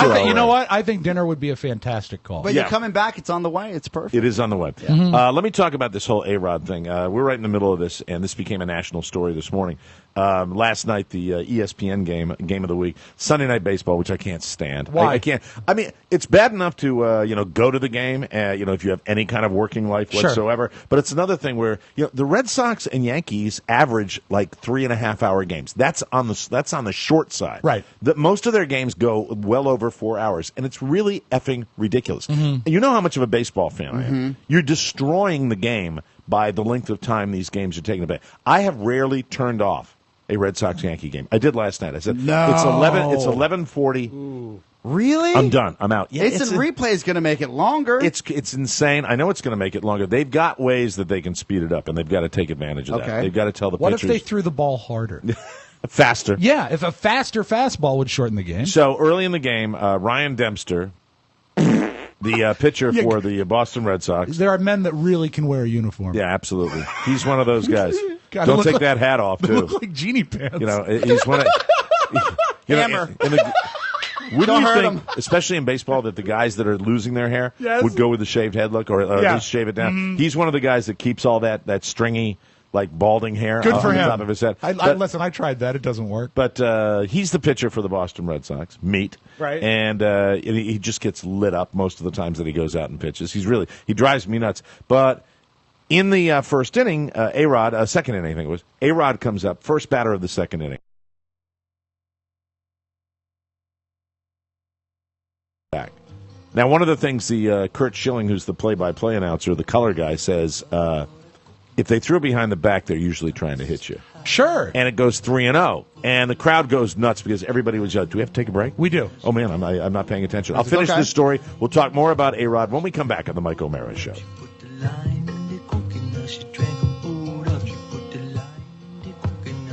You know what? I think dinner would be a fantastic call. But Yeah. you're coming back. It's on the way. It's perfect. It is on the way. Let me talk about this whole A-Rod thing. We're right in the middle of this, and this became a national story this morning. Last night, the ESPN game of the week, Sunday Night Baseball, which I can't stand. Why? I can't. I mean, it's bad enough to go to the game, if you have any kind of working life Sure. whatsoever. But it's another thing where the Red Sox and Yankees average like 3.5-hour games. That's on the short side. Right. Most of their games go well over 4 hours, and it's really effing ridiculous. And you know how much of a baseball fan I am. You're destroying the game by the length of time these games are taking place. I have rarely turned off a Red Sox Yankee game. I did last night. I said No. it's 11:40. Really? I'm done. I'm out. Yeah, Instant replay is going to make it longer. It's insane. I know it's going to make it longer. They've got ways that they can speed it up, and they've got to take advantage of that. They've got to tell the What pitchers. if they threw the ball harder? Faster. Yeah, if a faster fastball would shorten the game. So early in the game, Ryan Dempster, the pitcher for the Boston Red Sox. There are men that really can wear a uniform. Yeah, absolutely. He's one of those guys. God, Don't take like, that hat off, too. Look like genie pants. He's one of... Hammer. Wouldn't you think, especially in baseball, that the guys that are losing their hair would go with the shaved head look or at least shave it down? Mm-hmm. He's one of the guys that keeps all that stringy, like balding hair Good for on him. the top of his head. Listen, I tried that. It doesn't work. But he's the pitcher for the Boston Red Sox, Meat. Right. And he just gets lit up most of the times that he goes out and pitches. He drives me nuts. But in the first inning, A-Rod, second inning, I think it was, A-Rod comes up, first batter of the second inning. Back. Now, one of the things the Kurt Schilling, who's the play-by-play announcer, the color guy, says, if they throw behind the back, they're usually trying to hit you. Sure. And it goes 3-0. And the crowd goes nuts because everybody was yelling. Do we have to take a break? We do. Oh, man, I'm not paying attention. I'll finish this story. We'll talk more about A-Rod when we come back on the Mike O'Mara Show.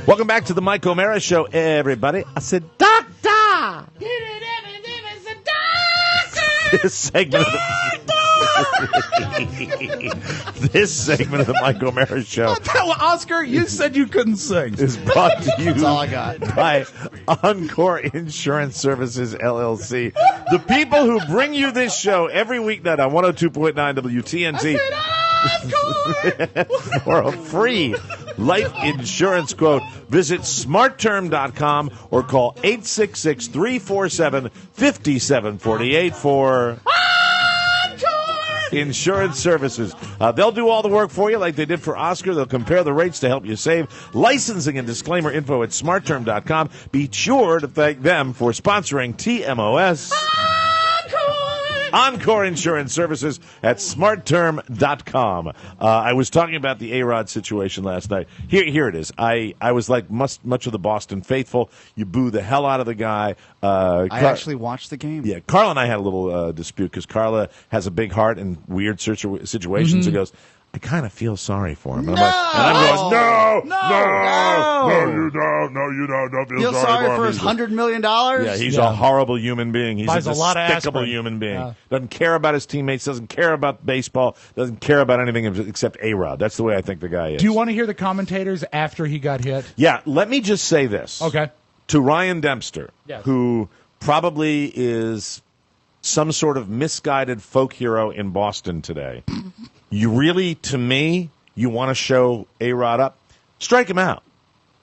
Welcome back to the Mike O'Mara Show, everybody. I said, Doctor! This segment this segment of the Mike O'Mara Show. Oscar, you said you couldn't sing. Is brought to you That's all I got. by Encore Insurance Services, LLC. The people who bring you this show every weeknight on 102.9 WTNT. For a free life insurance quote, visit smartterm.com or call 866-347-5748 for Insurance Services. They'll do all the work for you like they did for Oscar. They'll compare the rates to help you save. Licensing and disclaimer info at smartterm.com. Be sure to thank them for sponsoring TMOS. Encore Insurance Services at smartterm.com. I was talking about the A-Rod situation last night. Here it is. I was like much of the Boston faithful. You boo the hell out of the guy. I actually watched the game. Yeah, Carla and I had a little dispute because Carla has a big heart in weird situations. Mm-hmm. She goes, I kind of feel sorry for him. And I'm going, no, you don't feel sorry for his $100 million? Yeah, he's a horrible human being. He's Buys a a lot of despicable aspirin. human being. Yeah. Doesn't care about his teammates, doesn't care about baseball, doesn't care about anything except A-Rod. That's the way I think the guy is. Do you want to hear the commentators after he got hit? Yeah, let me just say this. Okay. To Ryan Dempster, Yes. who probably is some sort of misguided folk hero in Boston today. You really, to me, you want to show A-Rod up? Strike him out.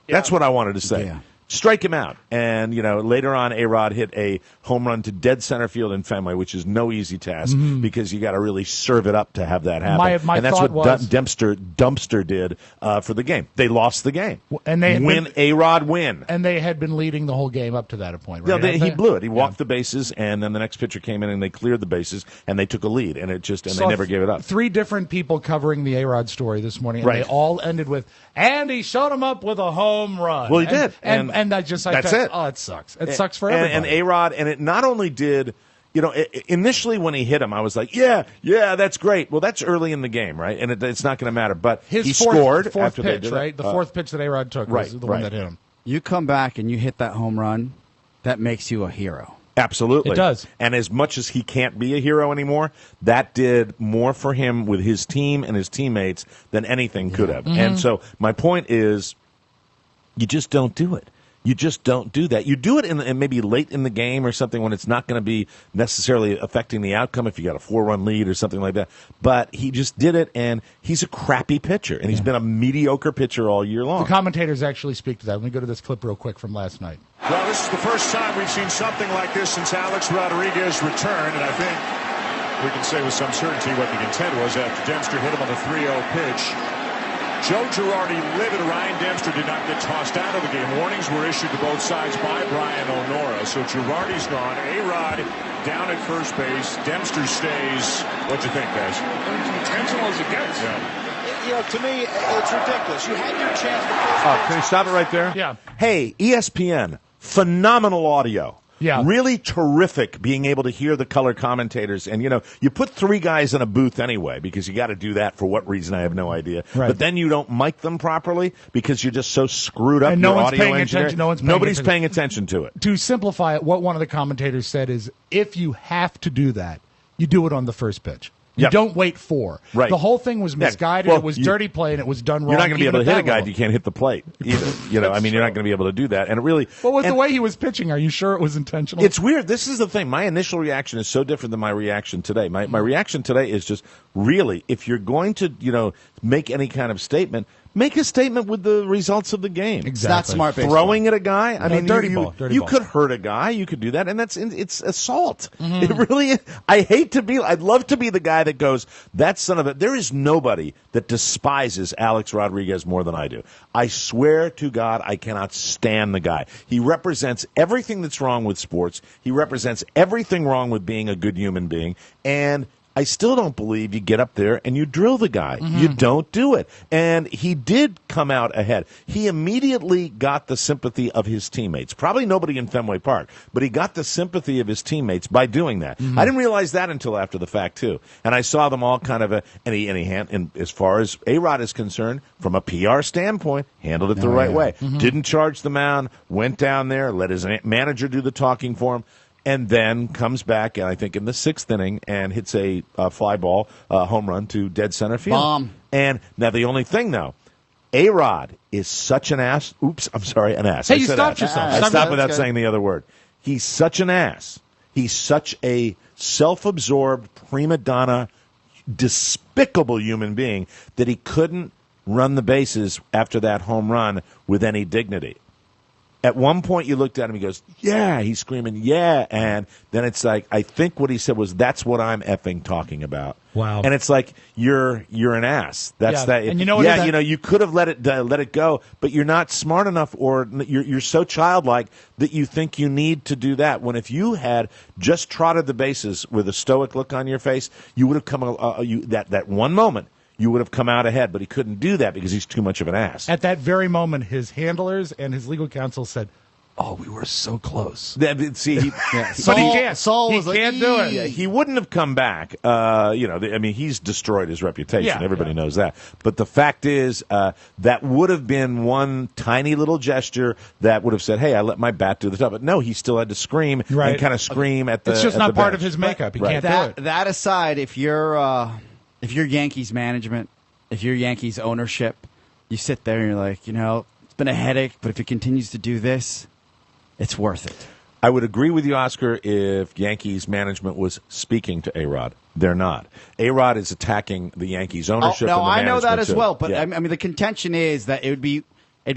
Yeah. That's what I wanted to say. Yeah. Strike him out. And, later on, A-Rod hit a home run to dead center field in Fenway, which is no easy task because you got to really serve it up to have that happen. My and that's thought what was, Dumpster did for the game. They lost the game. And they A-Rod win. And they had been leading the whole game up to that point, Yeah, right? he blew it. He walked the bases, and then the next pitcher came in, and they cleared the bases, and they took a lead, and they never gave it up. 3 different people covering the A-Rod story this morning, and right. they all ended with, and he showed him up with a home run. Well, he did. And that's it. Oh, it sucks. It sucks for everybody. And A-Rod, and it not only did, initially when he hit him, I was like, yeah, that's great. Well, that's early in the game, right? And it's not going to matter. But he scored after pitch, they did right? it. The fourth pitch that A-Rod took was the one that hit him. You come back and you hit that home run, that makes you a hero. Absolutely. It does. And as much as he can't be a hero anymore, that did more for him with his team and his teammates than anything could have. And so my point is, you just don't do it. You just don't do that. You do it in maybe late in the game or something when it's not going to be necessarily affecting the outcome if you got a 4-run lead or something like that. But he just did it, and he's a crappy pitcher, and he's been a mediocre pitcher all year long. The commentators actually speak to that. Let me go to this clip real quick from last night. Well, this is the first time we've seen something like this since Alex Rodriguez returned, and I think we can say with some certainty what the intent was after Dempster hit him on the 3-0 pitch. Joe Girardi livid. Ryan Dempster did not get tossed out of the game. Warnings were issued to both sides by Brian O'Nora. So Girardi's gone. A-Rod down at first base. Dempster stays. What'd you think, guys? Intentional as it gets. Yeah. To me, it's ridiculous. You had your chance. Can you stop it right there? Yeah. Hey, ESPN, phenomenal audio. Yeah. Really terrific being able to hear the color commentators. And, you put 3 guys in a booth anyway because you got to do that for what reason, I have no idea. Right. But then you don't mic them properly because you're just so screwed up. And no your one's audio paying engineer. attention. Nobody's paying attention to it. To simplify it, what one of the commentators said is, if you have to do that, you do it on the first pitch. You Yep. don't wait 4. Right. The whole thing was misguided. Well, it was dirty play, and it was done wrong. You're not going to be able to hit a guy level. if you can't hit the plate either. You're not going to be able to do that. And it really. What was and the way he was pitching? Are you sure it was intentional? It's weird. This is the thing. My initial reaction is so different than my reaction today. My reaction today is just really, if you're going to, make any kind of statement, make a statement with the results of the game. Exactly. It's not smart baseball. Throwing at a guy, I mean, dirty you ball. Dirty you ball. could hurt a guy. You could do that, and it's assault. It really is. I'd love to be the guy that goes, that son of a. There is nobody that despises Alex Rodriguez more than I do. I swear to God, I cannot stand the guy. He represents everything that's wrong with sports. He represents everything wrong with being a good human being, and I still don't believe you get up there and you drill the guy. You don't do it. And he did come out ahead. He immediately got the sympathy of his teammates. Probably nobody in Fenway Park, but he got the sympathy of his teammates by doing that. I didn't realize that until after the fact, too. And I saw them all kind of, and as far as A-Rod is concerned, from a PR standpoint, handled it the right way. Didn't charge the mound, went down there, let his manager do the talking for him. And then comes back, and I think in the 6th inning, and hits a fly ball, home run to dead center field. Bomb. And now the only thing, though, A-Rod is such an ass. Oops, I'm sorry, an ass. Hey, I you said stopped ass. yourself. I stopped without That's saying the other word. He's such an ass. He's such a self-absorbed, prima donna, despicable human being that he couldn't run the bases after that home run with any dignity. At one point, you looked at him, he goes, yeah, he's screaming, yeah, and then it's like, I think what he said was, that's what I'm effing talking about. Wow. And it's like, you're an ass. That's Yeah, that. and you know what yeah, is that- you could have let it go, but you're not smart enough, or you're so childlike that you think you need to do that. When if you had just trotted the bases with a stoic look on your face, you would have come that one moment. You would have come out ahead, but he couldn't do that because he's too much of an ass. At that very moment, his handlers and his legal counsel said, "Oh, we were so close." See, he, but he can't. Saul he was like, can't do it. Yeah, he wouldn't have come back. I mean, he's destroyed his reputation. Yeah, Everybody knows that. But the fact is, that would have been one tiny little gesture that would have said, "Hey, I let my bat do the top." But no, he still had to scream and kind of scream at the. It's just at not the part bench. of his makeup. He Right. can't do it. That aside, if you're Yankees management, if you're Yankees ownership, you sit there and you're like, it's been a headache, but if it continues to do this, it's worth it. I would agree with you, Oscar, if Yankees management was speaking to A-Rod. They're not. A-Rod is attacking the Yankees ownership. No, and the I know that management, as too. well, but Yeah. I mean, the contention is that it'd be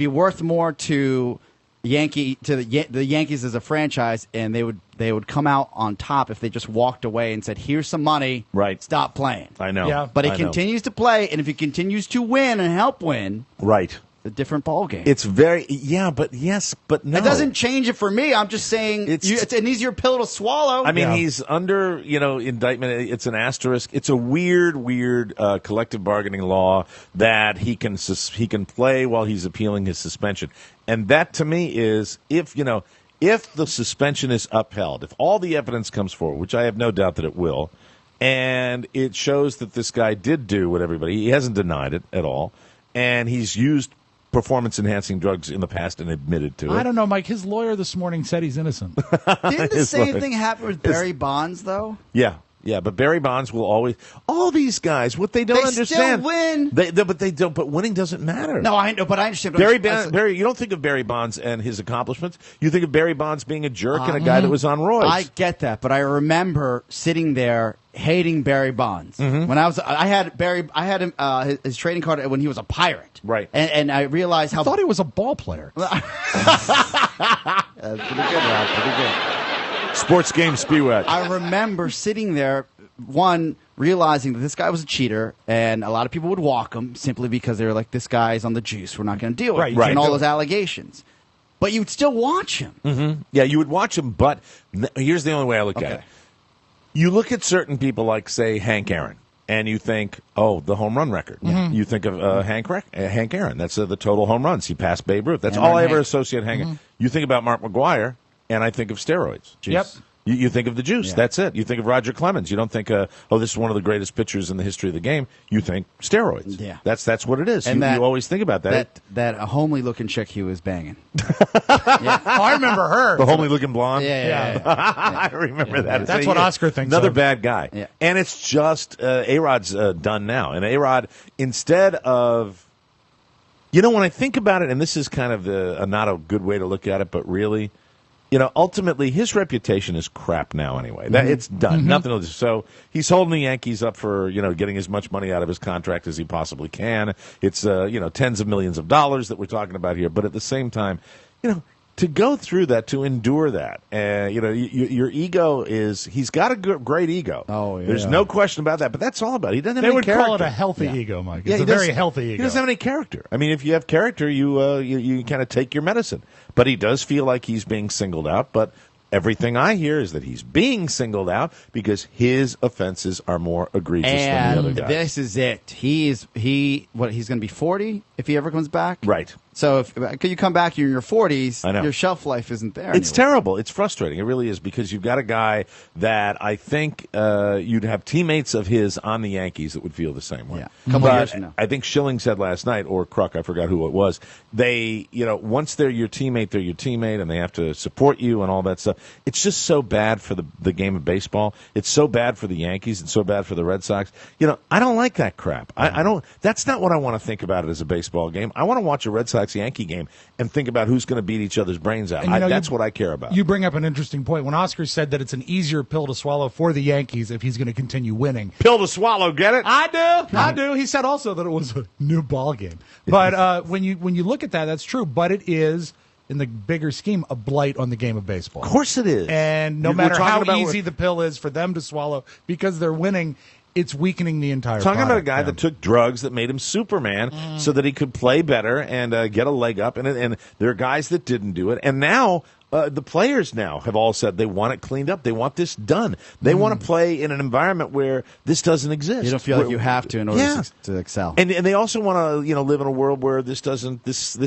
worth more to the Yankees as a franchise, and they would come out on top if they just walked away and said, "Here's some money, Right. Stop playing." I know. Yeah. But I it know. continues to play, and if it continues to win and help win, Right. it's a different ball game. It's very but yes, but no. It doesn't change it for me. I'm just saying it's an easier pill to swallow. I mean, he's under, indictment. It's an asterisk. It's a weird collective bargaining law that he can play while he's appealing his suspension. And that to me is if the suspension is upheld, if all the evidence comes forward, which I have no doubt that it will, and it shows that this guy did do what he hasn't denied it at all, and he's used performance-enhancing drugs in the past and admitted to it. I don't know, Mike. His lawyer this morning said he's innocent. Didn't the same thing happen with Barry Bonds, though? Yeah, but Barry Bonds will always. All these guys, what they don't They understand, still win. But they don't. But winning doesn't matter. No, I know, but I understand. Barry, you don't think of Barry Bonds and his accomplishments. You think of Barry Bonds being a jerk and a guy that was on roids. I get that, but I remember sitting there hating Barry Bonds when I had him his trading card when he was a Pirate, right? And I realized I thought he was a ball player. That's pretty good, Rob. Pretty good. Sports game Spiewak. I remember sitting there, realizing that this guy was a cheater, and a lot of people would walk him simply because they were like, "This guy's on the juice. We're not going to deal with him." Right. And all those allegations. But you'd still watch him. Mm-hmm. Yeah, you would watch him, but here's the only way I look at it. You look at certain people like, say, Hank Aaron, and you think, oh, the home run record. You think of Hank Aaron. That's the total home runs. He passed Babe Ruth. That's all I ever associate Hank. You think about Mark McGwire. and I think of steroids. Yep. You think of the juice. Yeah. That's it. You think of Roger Clemens. You don't think, this is one of the greatest pitchers in the history of the game. You think steroids. Yeah. That's what it is. And you always think about that. That homely looking chick he was banging. Oh, I remember her. The homely looking blonde. Yeah. I remember that. That's what Oscar thinks Another of. bad guy. Yeah. And it's just A-Rod's done now. And A-Rod, instead of, when I think about it, and this is kind of not a good way to look at it, but really, ultimately his reputation is crap now anyway. That it's done. Nothing else. So he's holding the Yankees up for, getting as much money out of his contract as he possibly can. It's, tens of millions of dollars that we're talking about here. But at the same time, to go through that, to endure that, your ego he's got a great ego. Oh, yeah. There's no question about that. But that's all about it. He doesn't have They any would character. call it a healthy ego, Mike. Yeah, It's a very healthy ego. He doesn't have any character. I mean, if you have character, you kind of take your medicine. But he does feel like he's being singled out. But everything I hear is that he's being singled out because his offenses are more egregious than the other And guys. this is it. He's going to be 40 if he ever comes back? Right. So if you come back, you're in your 40s, I know. your shelf life isn't there It's anymore. terrible. It's frustrating. It really is because you've got a guy that I think you'd have teammates of his on the Yankees that would feel the same way. Yeah. A couple But years from now. I think Schilling said last night, or Kruk, I forgot who it was, they, once they're your teammate, and they have to support you and all that stuff. It's just so bad for the game of baseball. It's so bad for the Yankees. It's so bad for the Red Sox. I don't like that crap. I don't. That's not what I want to think about it as a baseball game. I want to watch a Red Sox-Yankee game and think about who's going to beat each other's brains out. And, That's what I care about. You bring up an interesting point. When Oscar said that it's an easier pill to swallow for the Yankees if he's going to continue winning. Pill to swallow, get it? I do. He said also that it was a new ball game. But when you look at that, that's true. But it is, in the bigger scheme, a blight on the game of baseball. Of course it is. And no We're matter talking how about easy the pill is for them to swallow, because they're winning, it's weakening the entire Talking about a product. guy that took drugs that made him Superman so that he could play better and get a leg up. And there are guys that didn't do it. And now the players now have all said they want it cleaned up. They want this done. They want to play in an environment where this doesn't exist. You don't feel like you have to in order to excel. And they also want to live in a world where this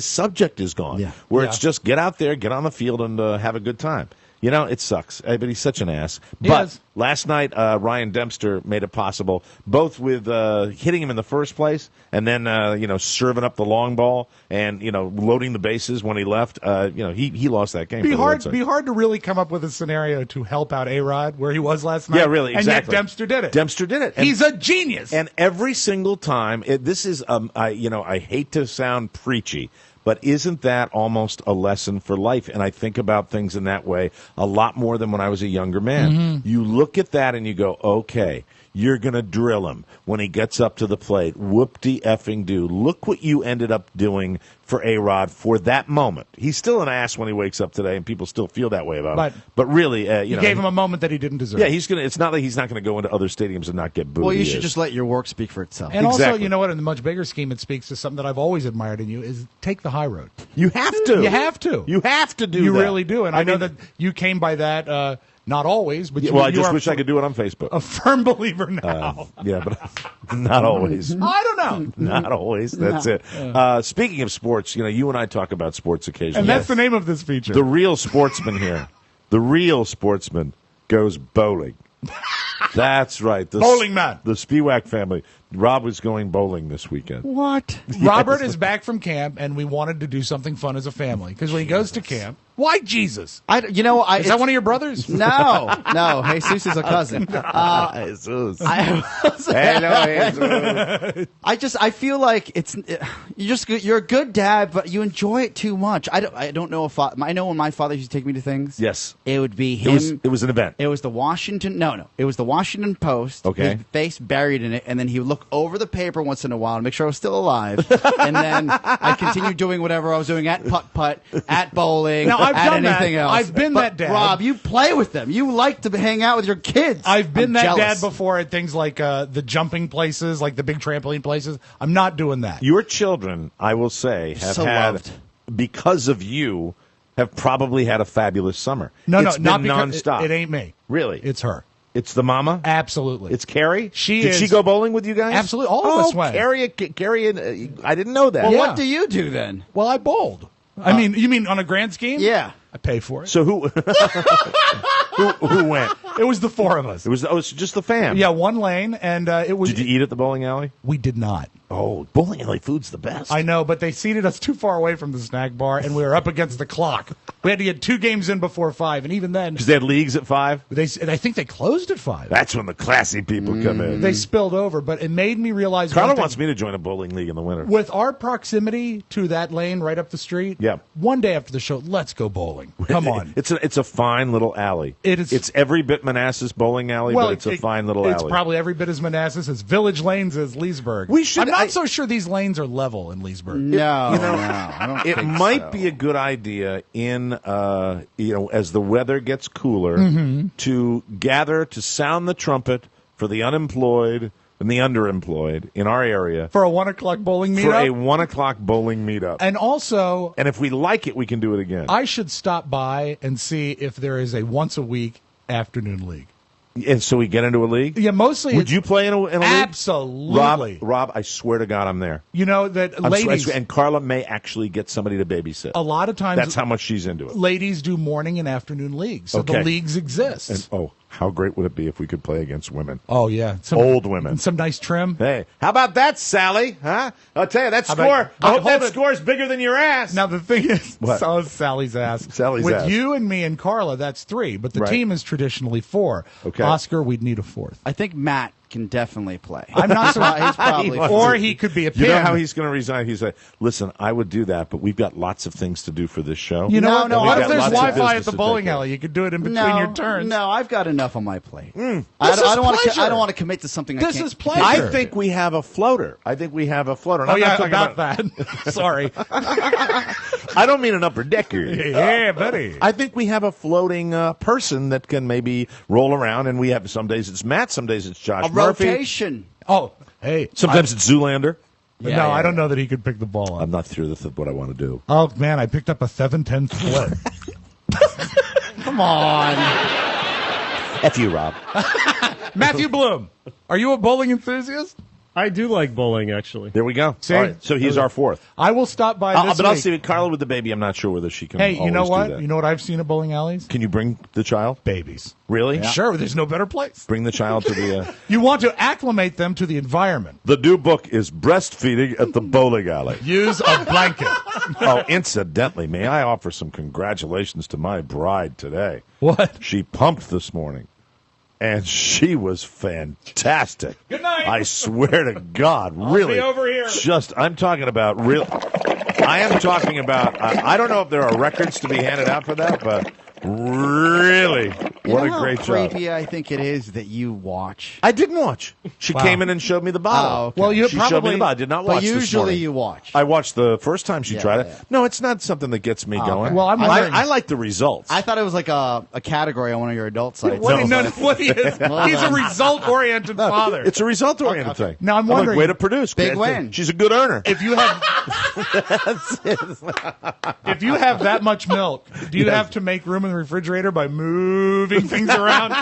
subject is gone. Yeah. Where it's just get out there, get on the field, and have a good time. It sucks. But he's such an ass. But last night, Ryan Dempster made it possible, both with hitting him in the first place and then, serving up the long ball and, loading the bases when he left. He lost that game. Be hard to really come up with a scenario to help out A-Rod where he was last night. Yeah, really, exactly. And yet Dempster did it. Dempster did it. He's a genius. And every single time, this is, I hate to sound preachy, but isn't that almost a lesson for life? And I think about things in that way a lot more than when I was a younger man. Mm-hmm. You look at that and you go, okay, you're going to drill him when he gets up to the plate. Whoop-de-effing-do. Look what you ended up doing for A-Rod for that moment. He's still an ass when he wakes up today, and people still feel that way about him. But really, you gave him a moment that he didn't deserve. Yeah, it's not like he's not going to go into other stadiums and not get booed. Well, you should just let your work speak for itself. And also, you know what? In the much bigger scheme, it speaks to something that I've always admired in you: is take the high road. You have to. You have to. You have to do that. You really do. And I know that you came by that. Not always, but I just wish I could do it on Facebook. A firm believer now. Yeah, but not always. I don't know. Not always. That's it. Speaking of sports, you and I talk about sports occasionally. And that's the name of this feature. The real sportsman here. The real sportsman goes bowling. That's right. Bowling man. The Spiewak family. Rob was going bowling this weekend. What? Robert is back from camp, and we wanted to do something fun as a family. Because when he goes to camp, why Jesus? Is that one of your brothers? No. Jesus is a cousin. Jesus. I feel like you're a good dad, but you enjoy it too much. I don't know if I know when my father used to take me to things. Yes. It would be him. It was an event. It was the Washington. No. It was the Washington Post. Okay. His face buried in it, and then he would look over the paper once in a while to make sure I was still alive. And then I continued doing whatever I was doing at putt, at bowling, Now, I've at done anything that. else. I've been that dad. Rob, you play with them. You like to hang out with your kids. I've been that jealous. dad before at things like the jumping places, like the big trampoline places. I'm not doing that. Your children, I will say, have So had, loved. because of you, have probably had a fabulous summer. It's not been because nonstop. it ain't me. Really? It's her. It's the mama? Absolutely. It's Carrie? She Did is- she go bowling with you guys? Absolutely. All of us went. Carrie, I didn't know that. Well, Yeah. what do you do then? Well, I bowled. I mean, you mean on a grand scheme? Yeah. I pay for it. So who who went? It was the four of us. It was just the fam. Yeah, one lane, and it was. Did you eat at the bowling alley? We did not. Oh, bowling alley food's the best. I know, but they seated us too far away from the snack bar, and we were up against the clock. We had to get 2 games in before 5, and even then, because they had leagues at 5. And I think they closed at 5. That's when the classy people come in. They spilled over, but it made me realize. Carla wants me to join a bowling league in the winter. With our proximity to that lane right up the street, yeah. One day after the show, let's go bowling. Come on. It's a fine little alley. It's every bit Manassas bowling alley, but it's a fine little alley. It's probably every bit as Manassas as Village Lanes as Leesburg. I'm not so sure these lanes are level in Leesburg. No, I don't it think might so. be a good idea in as the weather gets cooler to gather to sound the trumpet for the unemployed and the underemployed in our area for a 1 o'clock bowling meetup. For a 1 o'clock bowling meetup, and also, and if we like it, we can do it again. I should stop by and see if there is a once a week afternoon league. And so we get into a league? Yeah, mostly. Would you play in a league? Absolutely. Rob, I swear to God I'm there. You know that ladies... and Carla may actually get somebody to babysit. A lot of times... That's how much she's into it. Ladies do morning and afternoon leagues. So the leagues exist. And, how great would it be if we could play against women? Oh, yeah. Old women. Some nice trim. Hey, how about that, Sally? Huh? I'll tell you, that score, I hope that score's bigger than your ass. Now, the thing is, so Sally's ass. Sally's With ass. you and me and Carla, that's 3, but the team is traditionally 4. Okay. Oscar, we'd need a 4th. I think Matt can definitely play. I'm not so he's probably or he could be a pin. You know how he's going to resign? He's like, listen, I would do that, but we've got lots of things to do for this show. You know what? No, what if there's lots of Wi-Fi at the business to bowling take care of. alley? You could do it in between your turns. No, I've got enough on my plate. This I is don't pleasure. want to commit to something. This I can't. is pleasure. I think we have a floater. Oh, yeah, I got that. Sorry. I don't mean an upper decker. Yeah, buddy. I think we have a floating person that can maybe roll around, and we have some days it's Matt, some days it's Josh A Murphy. rotation. Oh, hey. Sometimes it's Zoolander. I don't know that he could pick the ball up. I'm not through with what I want to do. Oh, man, I picked up a 7-10 split. Come on. F you, Rob. Matthew Bloom, are you a bowling enthusiast? I do like bowling, actually. There we go. See? All right, so he's our 4th. I will stop by this but I'll week. see Carla with the baby. I'm not sure whether she can. Hey, you know always what? do that. You know what I've seen at bowling alleys? Can you bring the child? Babies. Really? Yeah. Sure, there's no better place. Bring the child to the. You want to acclimate them to the environment. The new book is Breastfeeding at the Bowling Alley. Use a blanket. Oh, incidentally, may I offer some congratulations to my bride today? What? She pumped this morning. And she was fantastic. Good night. I swear to God, really. Be over here. I'm talking about real. I am talking about. I don't know if there are records to be handed out for that, but really, what a great how job. creepy I think it is that you watch. I didn't watch. She came in and showed me the bottle. Oh, okay. Well, you she showed me the bottle. I did not watch But this usually morning. you watch. I watched the first time she tried it. yeah. No, it's not something that gets me going. okay. Well, I'm wondering. I like the results. I thought it was like a category on one of your adult sites. What he is. He's a result-oriented father. It's a result-oriented thing. Now, I'm like, wondering- way to produce. Big Great. win. She's a good earner. If you have, if you have that much milk, do you have to make room in the refrigerator by moving things around?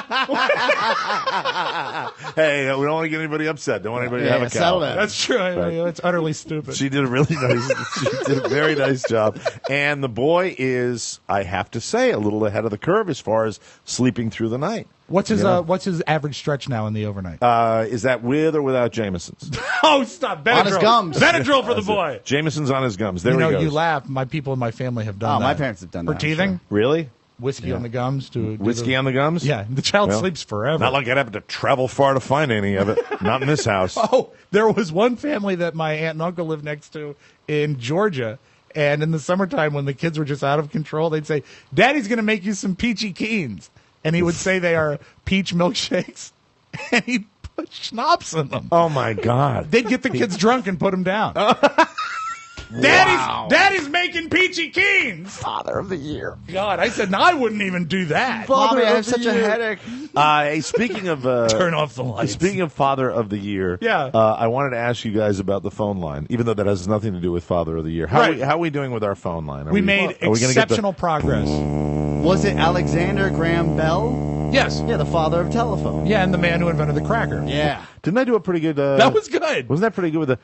Hey, we don't want to get anybody upset. Don't want anybody to have a cow. settle down. That's true. It's utterly stupid. She did a really nice. She did a very nice job. And the boy is, I have to say, a little ahead of the curve as far as sleeping through the night. What's his average stretch now in the overnight? Is that with or without Jameson's? Oh, stop! Benadryl. On his gums. Benadryl for the boy. Jameson's on his gums. There You know, he goes. you laugh. My people in my family have done Oh, that. my parents have done for that, teething. Really? Whiskey on the gums to Whiskey on the gums? Yeah, the child Well, sleeps forever. Not like I'd have to travel far to find any of it. Not in this house. Oh, there was one family that my aunt and uncle lived next to in Georgia. And in the summertime, when the kids were just out of control, they'd say, "Daddy's going to make you some peachy keens." And he would say they are peach milkshakes. And he'd put schnapps in them. Oh, my God. They'd get the kids drunk and put them down. Daddy's making peachy keens. Father of the year. God, I said, no, I wouldn't even do that. Mommy, I have such a headache. Speaking of Turn off the lights. Speaking of Father of the Year, Yeah. I wanted to ask you guys about the phone line, even though that has nothing to do with Father of the Year. How are we doing with our phone line? We made exceptional progress. Was it Alexander Graham Bell? Yes. Yeah, the father of telephone. Yeah, and the man who invented the cracker. Yeah. Didn't I do a pretty good? That was good. Wasn't that pretty good with the?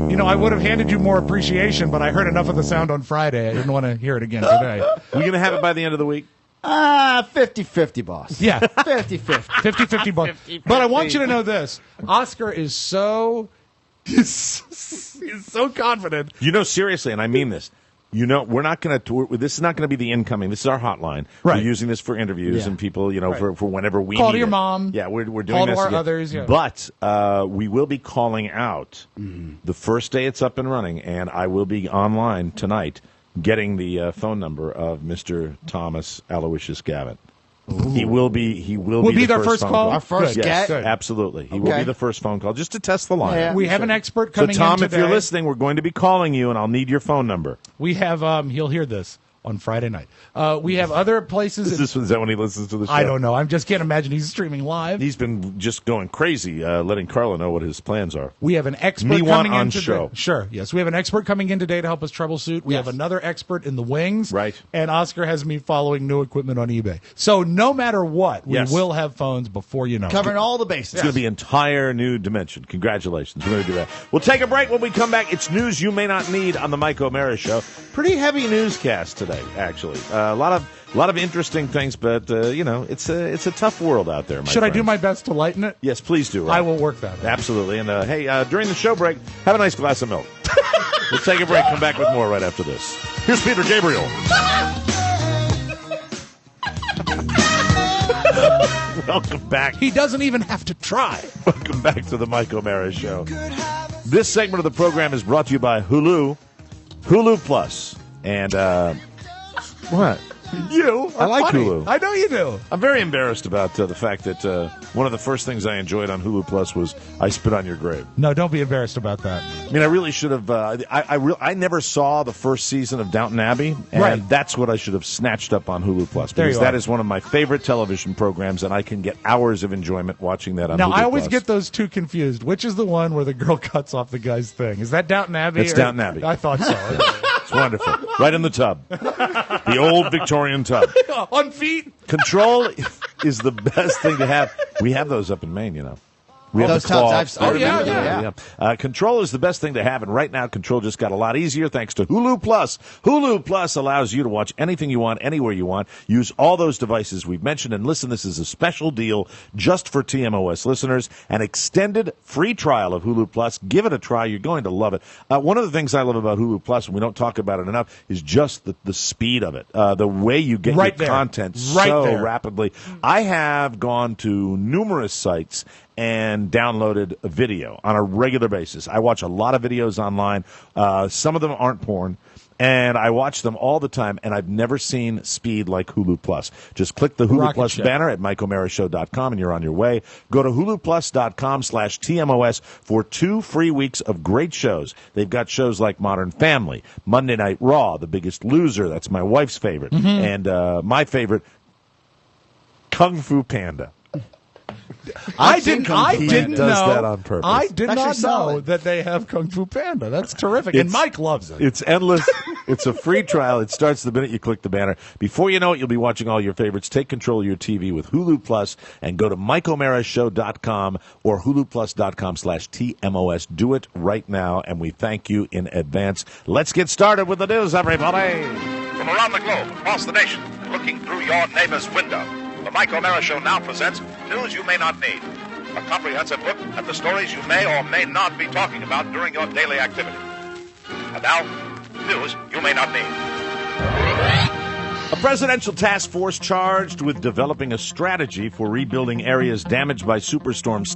You know, I would have handed you more appreciation, but I heard enough of the sound on Friday. I didn't want to hear it again today. We're going to have it by the end of the week? 50-50, boss. Yeah. 50-50. 50-50 bucks. But I want you to know this. Oscar is so... He's so confident. You know, seriously, and I mean this. You know, we're not going to. This is not going to be the incoming. This is our hotline. Right. We're using this for interviews and people, you know, for whenever we call need to your it. mom. Yeah, we're doing call this. to our again. others. Yeah. But we will be calling out the first day it's up and running, and I will be online tonight getting the phone number of Mr. Thomas Aloysius Gavin. He will be. He will be the their first phone call? Our first Yes, get? Good. absolutely. He will be the first phone call just to test the line. Yeah. We have an expert So, coming in Tom, today. if you're listening, we're going to be calling you, and I'll need your phone number. We have, he'll hear this on Friday night. We have other places. Is that when he listens to the show? I don't know. I just can't imagine he's streaming live. He's been just going crazy, letting Carla know what his plans are. We have an expert Me coming want on in today. show. Sure, yes. We have an expert coming in today to help us troubleshoot. We have another expert in the wings. Right. And Oscar has me following new equipment on eBay. So no matter what, we will have phones before you know. Covering all the bases. It's going to be an entire new dimension. Congratulations. We're going to do that. We'll take a break. When we come back, it's news you may not need on the Mike O'Mara Show. Pretty heavy newscast today, actually. A lot of interesting things, but you know, it's a tough world out there. Should I do my best to lighten it? Yes, please do. Rob. I will work that. Absolutely. And hey, during the show break, have a nice glass of milk. We'll take a break. Come back with more right after this. Here's Peter Gabriel. Welcome back. He doesn't even have to try. Welcome back to the Mike O'Mara Show. This segment of the program is brought to you by Hulu Plus, and what? You I like funny. Hulu. I know you do. I'm very embarrassed about the fact that one of the first things I enjoyed on Hulu Plus was I Spit on Your Grave. No, don't be embarrassed about that. I mean, I really should have. I never saw the first season of Downton Abbey, and that's what I should have snatched up on Hulu Plus, because that is one of my favorite television programs, and I can get hours of enjoyment watching that on Hulu Plus. Now, I always get those two confused. Which is the one where the girl cuts off the guy's thing? Is that Downton Abbey? It's Downton Abbey. I thought so. It's wonderful. Right in the tub. The old Victorian tub. On feet. Control is the best thing to have. We have those up in Maine, you know. We have those the claw. tubs. Yeah. Control is the best thing to have, and right now Control just got a lot easier thanks to Hulu Plus. Hulu Plus allows you to watch anything you want, anywhere you want. Use all those devices we've mentioned, and listen, this is a special deal just for TMOS listeners. An extended free trial of Hulu Plus. Give it a try. You're going to love it. One of the things I love about Hulu Plus, and we don't talk about it enough, is just the speed of it. The way you get your content so rapidly. I have gone to numerous sites and downloaded a video on a regular basis. I watch a lot of videos online. Some of them aren't porn, and I watch them all the time, and I've never seen speed like Hulu Plus. Just click the Hulu Plus banner at MikeO'MaraShow.com, and you're on your way. Go to HuluPlus.com/TMOS for 2 free weeks of great shows. They've got shows like Modern Family, Monday Night Raw, The Biggest Loser, that's my wife's favorite, and my favorite, Kung Fu Panda. I didn't know. That on purpose. I did not know that they have Kung Fu Panda. That's terrific. And Mike loves it. It's endless. It's a free trial. It starts the minute you click the banner. Before you know it, you'll be watching all your favorites. Take control of your TV with Hulu Plus and go to MikeO'MaraShow.com or HuluPlus.com/TMOS. Do it right now, and we thank you in advance. Let's get started with the news, everybody. From around the globe, across the nation, looking through your neighbor's window. The Mike O'Mara Show now presents News You May Not Need, a comprehensive look at the stories you may or may not be talking about during your daily activity. And now, News You May Not Need. A presidential task force charged with developing a strategy for rebuilding areas damaged by Superstorm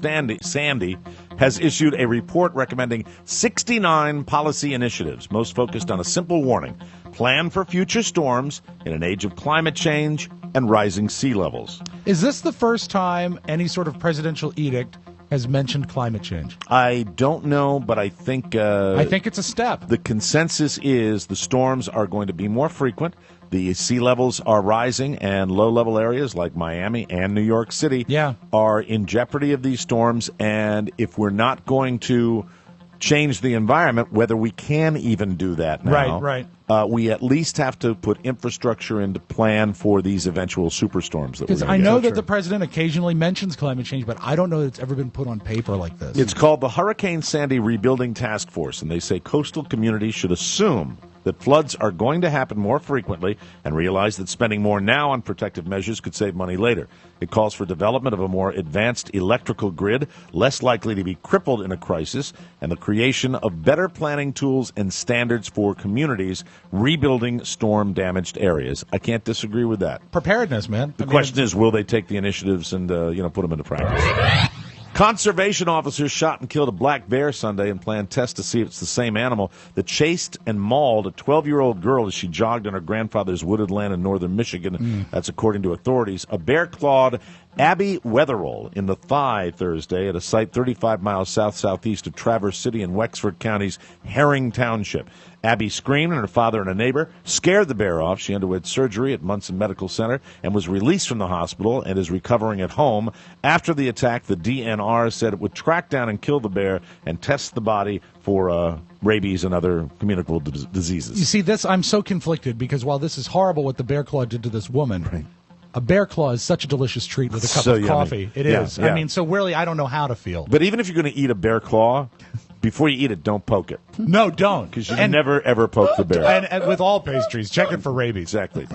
Sandy has issued a report recommending 69 policy initiatives, most focused on a simple warning: plan for future storms in an age of climate change and rising sea levels. Is this the first time any sort of presidential edict has mentioned climate change? I don't know, but I think it's a step. The consensus is the storms are going to be more frequent. The sea levels are rising, and low-level areas like Miami and New York City are in jeopardy of these storms. And if we're not going to change the environment, whether we can even do that now. Right. We at least have to put infrastructure into plan for these eventual superstorms. Because I know that the president occasionally mentions climate change, but I don't know that it's ever been put on paper like this. It's called the Hurricane Sandy Rebuilding Task Force, and they say coastal communities should assume that floods are going to happen more frequently and realize that spending more now on protective measures could save money later. It calls for development of a more advanced electrical grid, less likely to be crippled in a crisis, and the creation of better planning tools and standards for communities rebuilding storm-damaged areas. I can't disagree with that. Preparedness, man. The question is, will they take the initiatives and put them into practice? Conservation officers shot and killed a black bear Sunday and plan tests to see if it's the same animal that chased and mauled a 12-year-old girl as she jogged on her grandfather's wooded land in northern Michigan. That's according to authorities. A bear clawed Abby Wetherall in the thigh Thursday at a site 35 miles south-southeast of Traverse City in Wexford County's Herring Township. Abby screamed, and her father and a neighbor scared the bear off. She underwent surgery at Munson Medical Center and was released from the hospital and is recovering at home. After the attack, the DNR said it would track down and kill the bear and test the body for rabies and other communicable diseases. You see, this I'm so conflicted because while this is horrible what the bear claw did to this woman, a bear claw is such a delicious treat with a cup of coffee. It is. Yeah. I mean, so really, I don't know how to feel. But even if you're going to eat a bear claw, before you eat it, don't poke it. No, don't. Because you never, ever poke the bear. And with all pastries, check it for rabies. Exactly.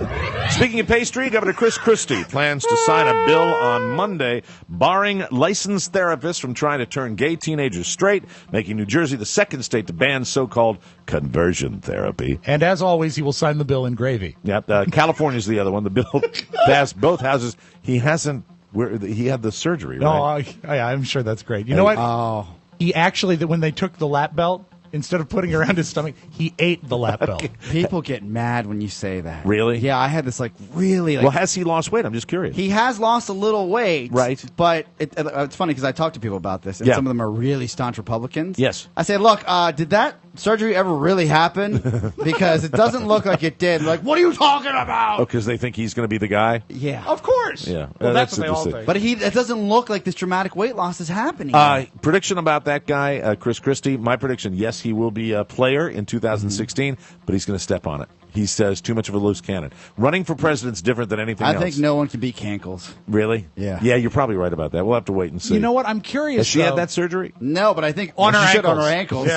Speaking of pastry, Governor Chris Christie plans to sign a bill on Monday barring licensed therapists from trying to turn gay teenagers straight, making New Jersey the second state to ban so-called conversion therapy. And as always, he will sign the bill in gravy. Yep. California's the other one. The bill passed both houses. He hasn't. He had the surgery, right? No, I'm sure that's great. You know what? Oh. He actually, when they took the lap belt, instead of putting it around his stomach, he ate the lap belt. People get mad when you say that. Really? Yeah, I had this really. Well, has he lost weight? I'm just curious. He has lost a little weight. Right. But it's funny because I talk to people about this, and some of them are really staunch Republicans. Yes. I say, look, did that surgery ever really happen? Because it doesn't look like it did. Like, what are you talking about? Oh, because they think he's going to be the guy? Yeah. Of course. Yeah. Well, that's what they all think. But it doesn't look like this dramatic weight loss is happening. Prediction about that guy, Chris Christie. My prediction, yes, he will be a player in 2016, but he's going to step on it. He says too much of a loose cannon. Running for president's different than anything else. I think no one can beat Cankles. Really? Yeah. Yeah, you're probably right about that. We'll have to wait and see. You know what? I'm curious. Has she had that surgery? No, but I think on her ankles. On her ankles.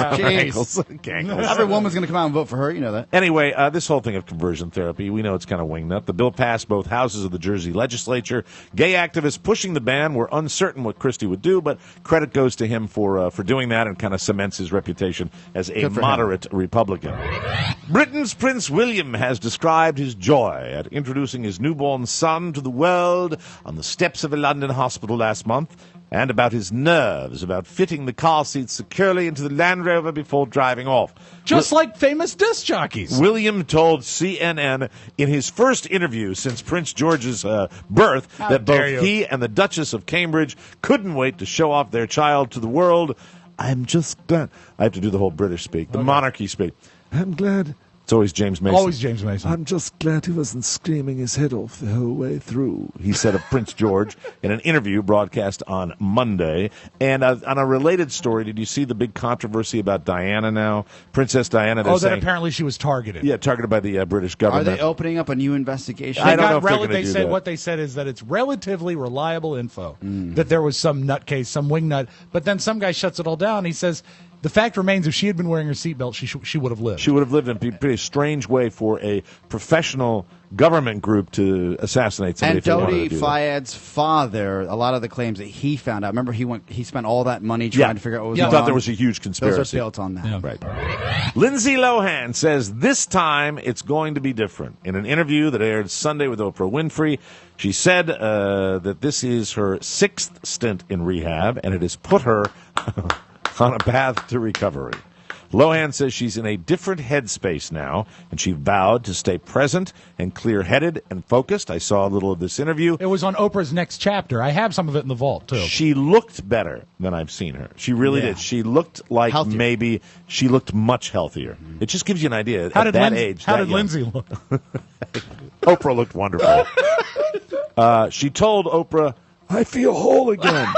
Yeah. Cankles. Every woman's going to come out and vote for her. You know that. Anyway, this whole thing of conversion therapy, we know it's kind of wingnut. The bill passed both houses of the Jersey legislature. Gay activists pushing the ban were uncertain what Christie would do, but credit goes to him for doing that and kind of cements his reputation as a moderate Republican. Britain's Prince William has described his joy at introducing his newborn son to the world on the steps of a London hospital last month, and about his nerves about fitting the car seat securely into the Land Rover before driving off. Just like famous disc jockeys. William told CNN in his first interview since Prince George's birth that both he and the Duchess of Cambridge couldn't wait to show off their child to the world. I'm just glad. I have to do the whole British speak, the monarchy speak. I'm glad. It's always James Mason. Always James Mason. I'm just glad he wasn't screaming his head off the whole way through, he said of Prince George in an interview broadcast on Monday. And on a related story, did you see the big controversy about Diana now? Princess Diana. That apparently she was targeted. Yeah, targeted by the British government. Are they opening up a new investigation? I don't know if they're going to do that. What they said is that it's relatively reliable info, that there was some nutcase, some wingnut, but then some guy shuts it all down. He says, the fact remains, if she had been wearing her seatbelt, she would have lived. She would have lived in a pretty strange way for a professional government group to assassinate somebody. And Dodi Fayed's father, a lot of the claims that he found out. Remember, he spent all that money trying to figure out what was going on. He thought there was a huge conspiracy. Those are built on that. Yeah. Right. Lindsay Lohan says this time it's going to be different. In an interview that aired Sunday with Oprah Winfrey, she said that this is her 6th stint in rehab, and it has put her on a path to recovery. Lohan says she's in a different headspace now, and she vowed to stay present and clear-headed and focused. I saw a little of this interview. It was on Oprah's Next Chapter. I have some of it in the vault, too. She looked better than I've seen her. She really did. She looked like maybe she looked much healthier. It just gives you an idea. At that age. How did Lindsay look? Oprah looked wonderful. She told Oprah, I feel whole again.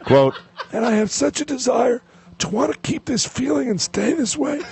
Quote, and I have such a desire want to keep this feeling and stay this way,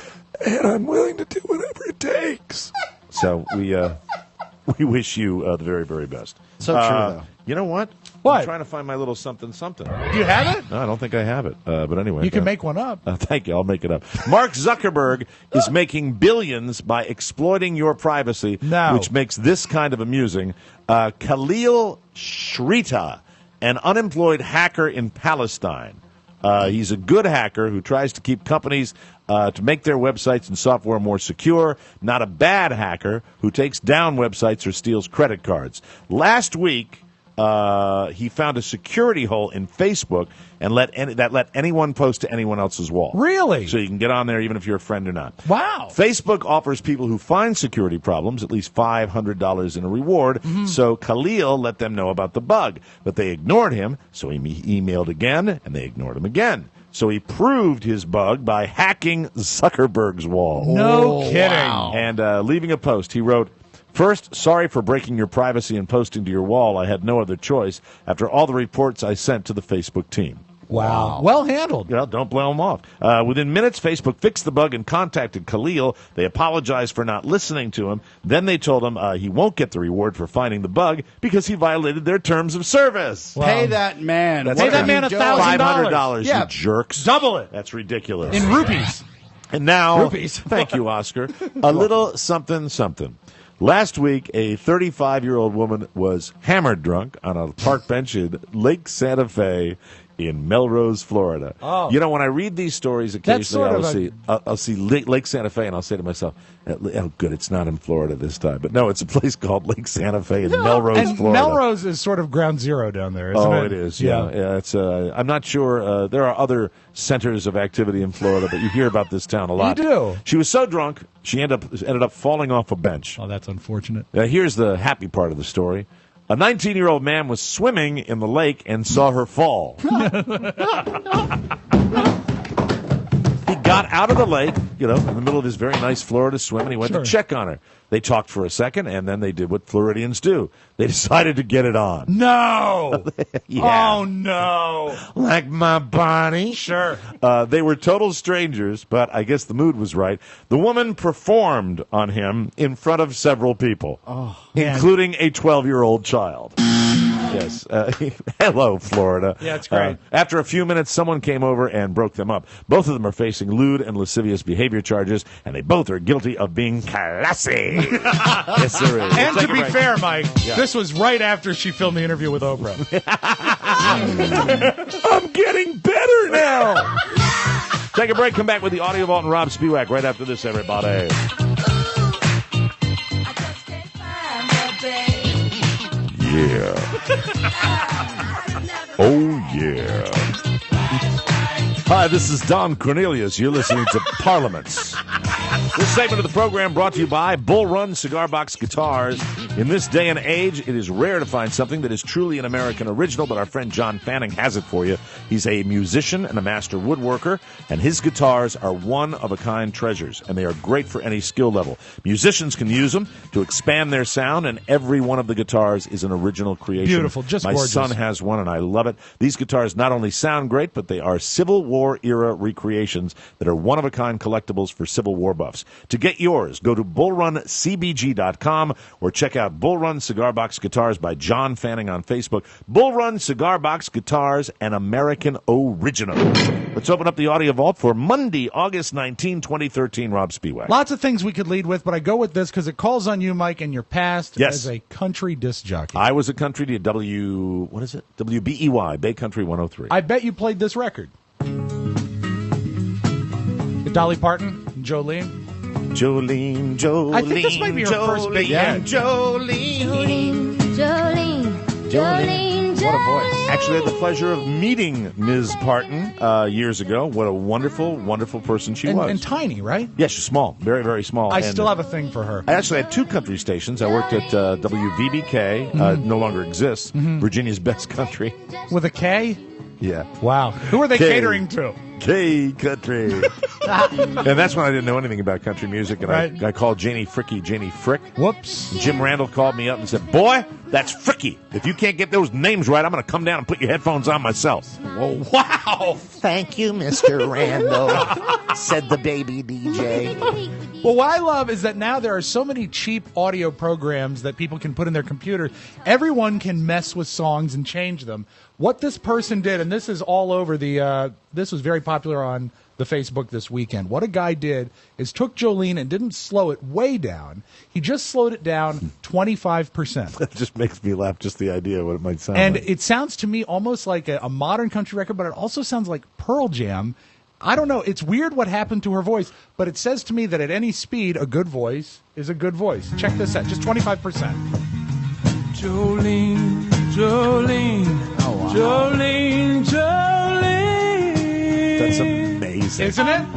and I'm willing to do whatever it takes. So we wish you the very, very best. So true, though. You know what? What? I'm trying to find my little something. Do you have it? No, I don't think I have it. But anyway. You can make one up. Thank you. I'll make it up. Mark Zuckerberg is making billions by exploiting your privacy, which makes this kind of amusing. Khalil Shrita, an unemployed hacker in Palestine. He's a good hacker who tries to keep companies to make their websites and software more secure, not a bad hacker who takes down websites or steals credit cards. Last week, he found a security hole in Facebook and let anyone post to anyone else's wall. Really? So you can get on there even if you're a friend or not. Wow. Facebook offers people who find security problems at least $500 in a reward, so Khalil let them know about the bug. But they ignored him, so he emailed again, and they ignored him again. So he proved his bug by hacking Zuckerberg's wall. No kidding. Wow. And leaving a post, he wrote, "First, sorry for breaking your privacy and posting to your wall. I had no other choice after all the reports I sent to the Facebook team." Wow. Well handled. Well, don't blow them off. Within minutes, Facebook fixed the bug and contacted Khalil. They apologized for not listening to him. Then they told him he won't get the reward for finding the bug because he violated their terms of service. Wow. Pay that man. Pay that man $1,000. $500, yeah. you jerks. Double it. That's ridiculous. In rupees. And now, Rupees. Thank you, Oscar, a little something, something. Last week, a 35-year-old woman was hammered drunk on a park bench in Lake Santa Fe in Melrose, Florida. Oh. You know, when I read these stories, occasionally I'll see Lake Santa Fe, and I'll say to myself, oh, good, it's not in Florida this time. But no, it's a place called Lake Santa Fe in Melrose, Florida. Melrose is sort of ground zero down there, isn't it? Oh, it is, yeah. It's, I'm not sure. There are other centers of activity in Florida, but you hear about this town a lot. You do. She was so drunk, she ended up falling off a bench. Oh, that's unfortunate. Here's the happy part of the story. A 19-year-old man was swimming in the lake and saw her fall. He got out of the lake, in the middle of his very nice Florida swim, and he went to check on her. They talked for a second, and then they did what Floridians do. They decided to get it on. No! Yeah. Oh, no. Like my body? Sure. They were total strangers, but I guess the mood was right. The woman performed on him in front of several people, including a 12-year-old child. Yes. Hello, Florida. Yeah, it's great. After a few minutes, someone came over and broke them up. Both of them are facing lewd and lascivious behavior charges, and they both are guilty of being classy. Yes, there is. And to be fair, Mike, this was right after she filmed the interview with Oprah. I'm getting better now. Take a break. Come back with the Audio Vault and Rob Spiewak right after this, everybody. Yeah. Oh, yeah. Hi, this is Don Cornelius. You're listening to Parliaments. This segment of the program brought to you by Bull Run Cigar Box Guitars. In this day and age, it is rare to find something that is truly an American original, but our friend John Fanning has it for you. He's a musician and a master woodworker, and his guitars are one-of-a-kind treasures, and they are great for any skill level. Musicians can use them to expand their sound, and every one of the guitars is an original creation. Beautiful, just gorgeous. My son has one, and I love it. These guitars not only sound great, but they are Civil War-era recreations that are one-of-a-kind collectibles for Civil War buffs. To get yours, go to bullruncbg.com or check out Bull Run Cigar Box Guitars by John Fanning on Facebook. Bull Run Cigar Box Guitars, an American original. Let's open up the Audio Vault for Monday, August 19, 2013. Rob Spiewak. Lots of things we could lead with, but I go with this because it calls on you, Mike, in your past as a country disc jockey. I was a country WBEY, Bay Country 103. I bet you played this record. Dolly Parton, Jolene. Jolene. I think this might be her first big hit. Jolene. What a voice. Actually, I had the pleasure of meeting Ms. Parton years ago. What a wonderful, wonderful person she was. And tiny, right? Yeah, she's small. Very, very small. I still have a thing for her. I actually had two country stations. I worked at WVBK, no longer exists, Virginia's Best Country. With a K? Yeah. Wow. Who are they catering to? K Country. And that's when I didn't know anything about country music, and Right. I called Janie Fricky Janie Frick. Whoops. Jim Randall called me up and said, "Boy, that's Fricky. If you can't get those names right, I'm going to come down and put your headphones on myself." Whoa, wow. Thank you, Mr. Randall, said the baby DJ. Well, what I love is that now there are so many cheap audio programs that people can put in their computer. Everyone can mess with songs and change them. What this person did, and this is all over this was very popular on the Facebook this weekend. What a guy did is took Jolene and didn't slow it way down. He just slowed it down 25%. That just makes me laugh, just the idea of what it might sound And like. it sounds to me almost like a modern country record, but it also sounds like Pearl Jam. I don't know. It's weird what happened to her voice, but it says to me that at any speed, a good voice is a good voice. Check this out. Just 25%. Jolene, Jolene, Jolene, Jolene. That's amazing. Isn't it?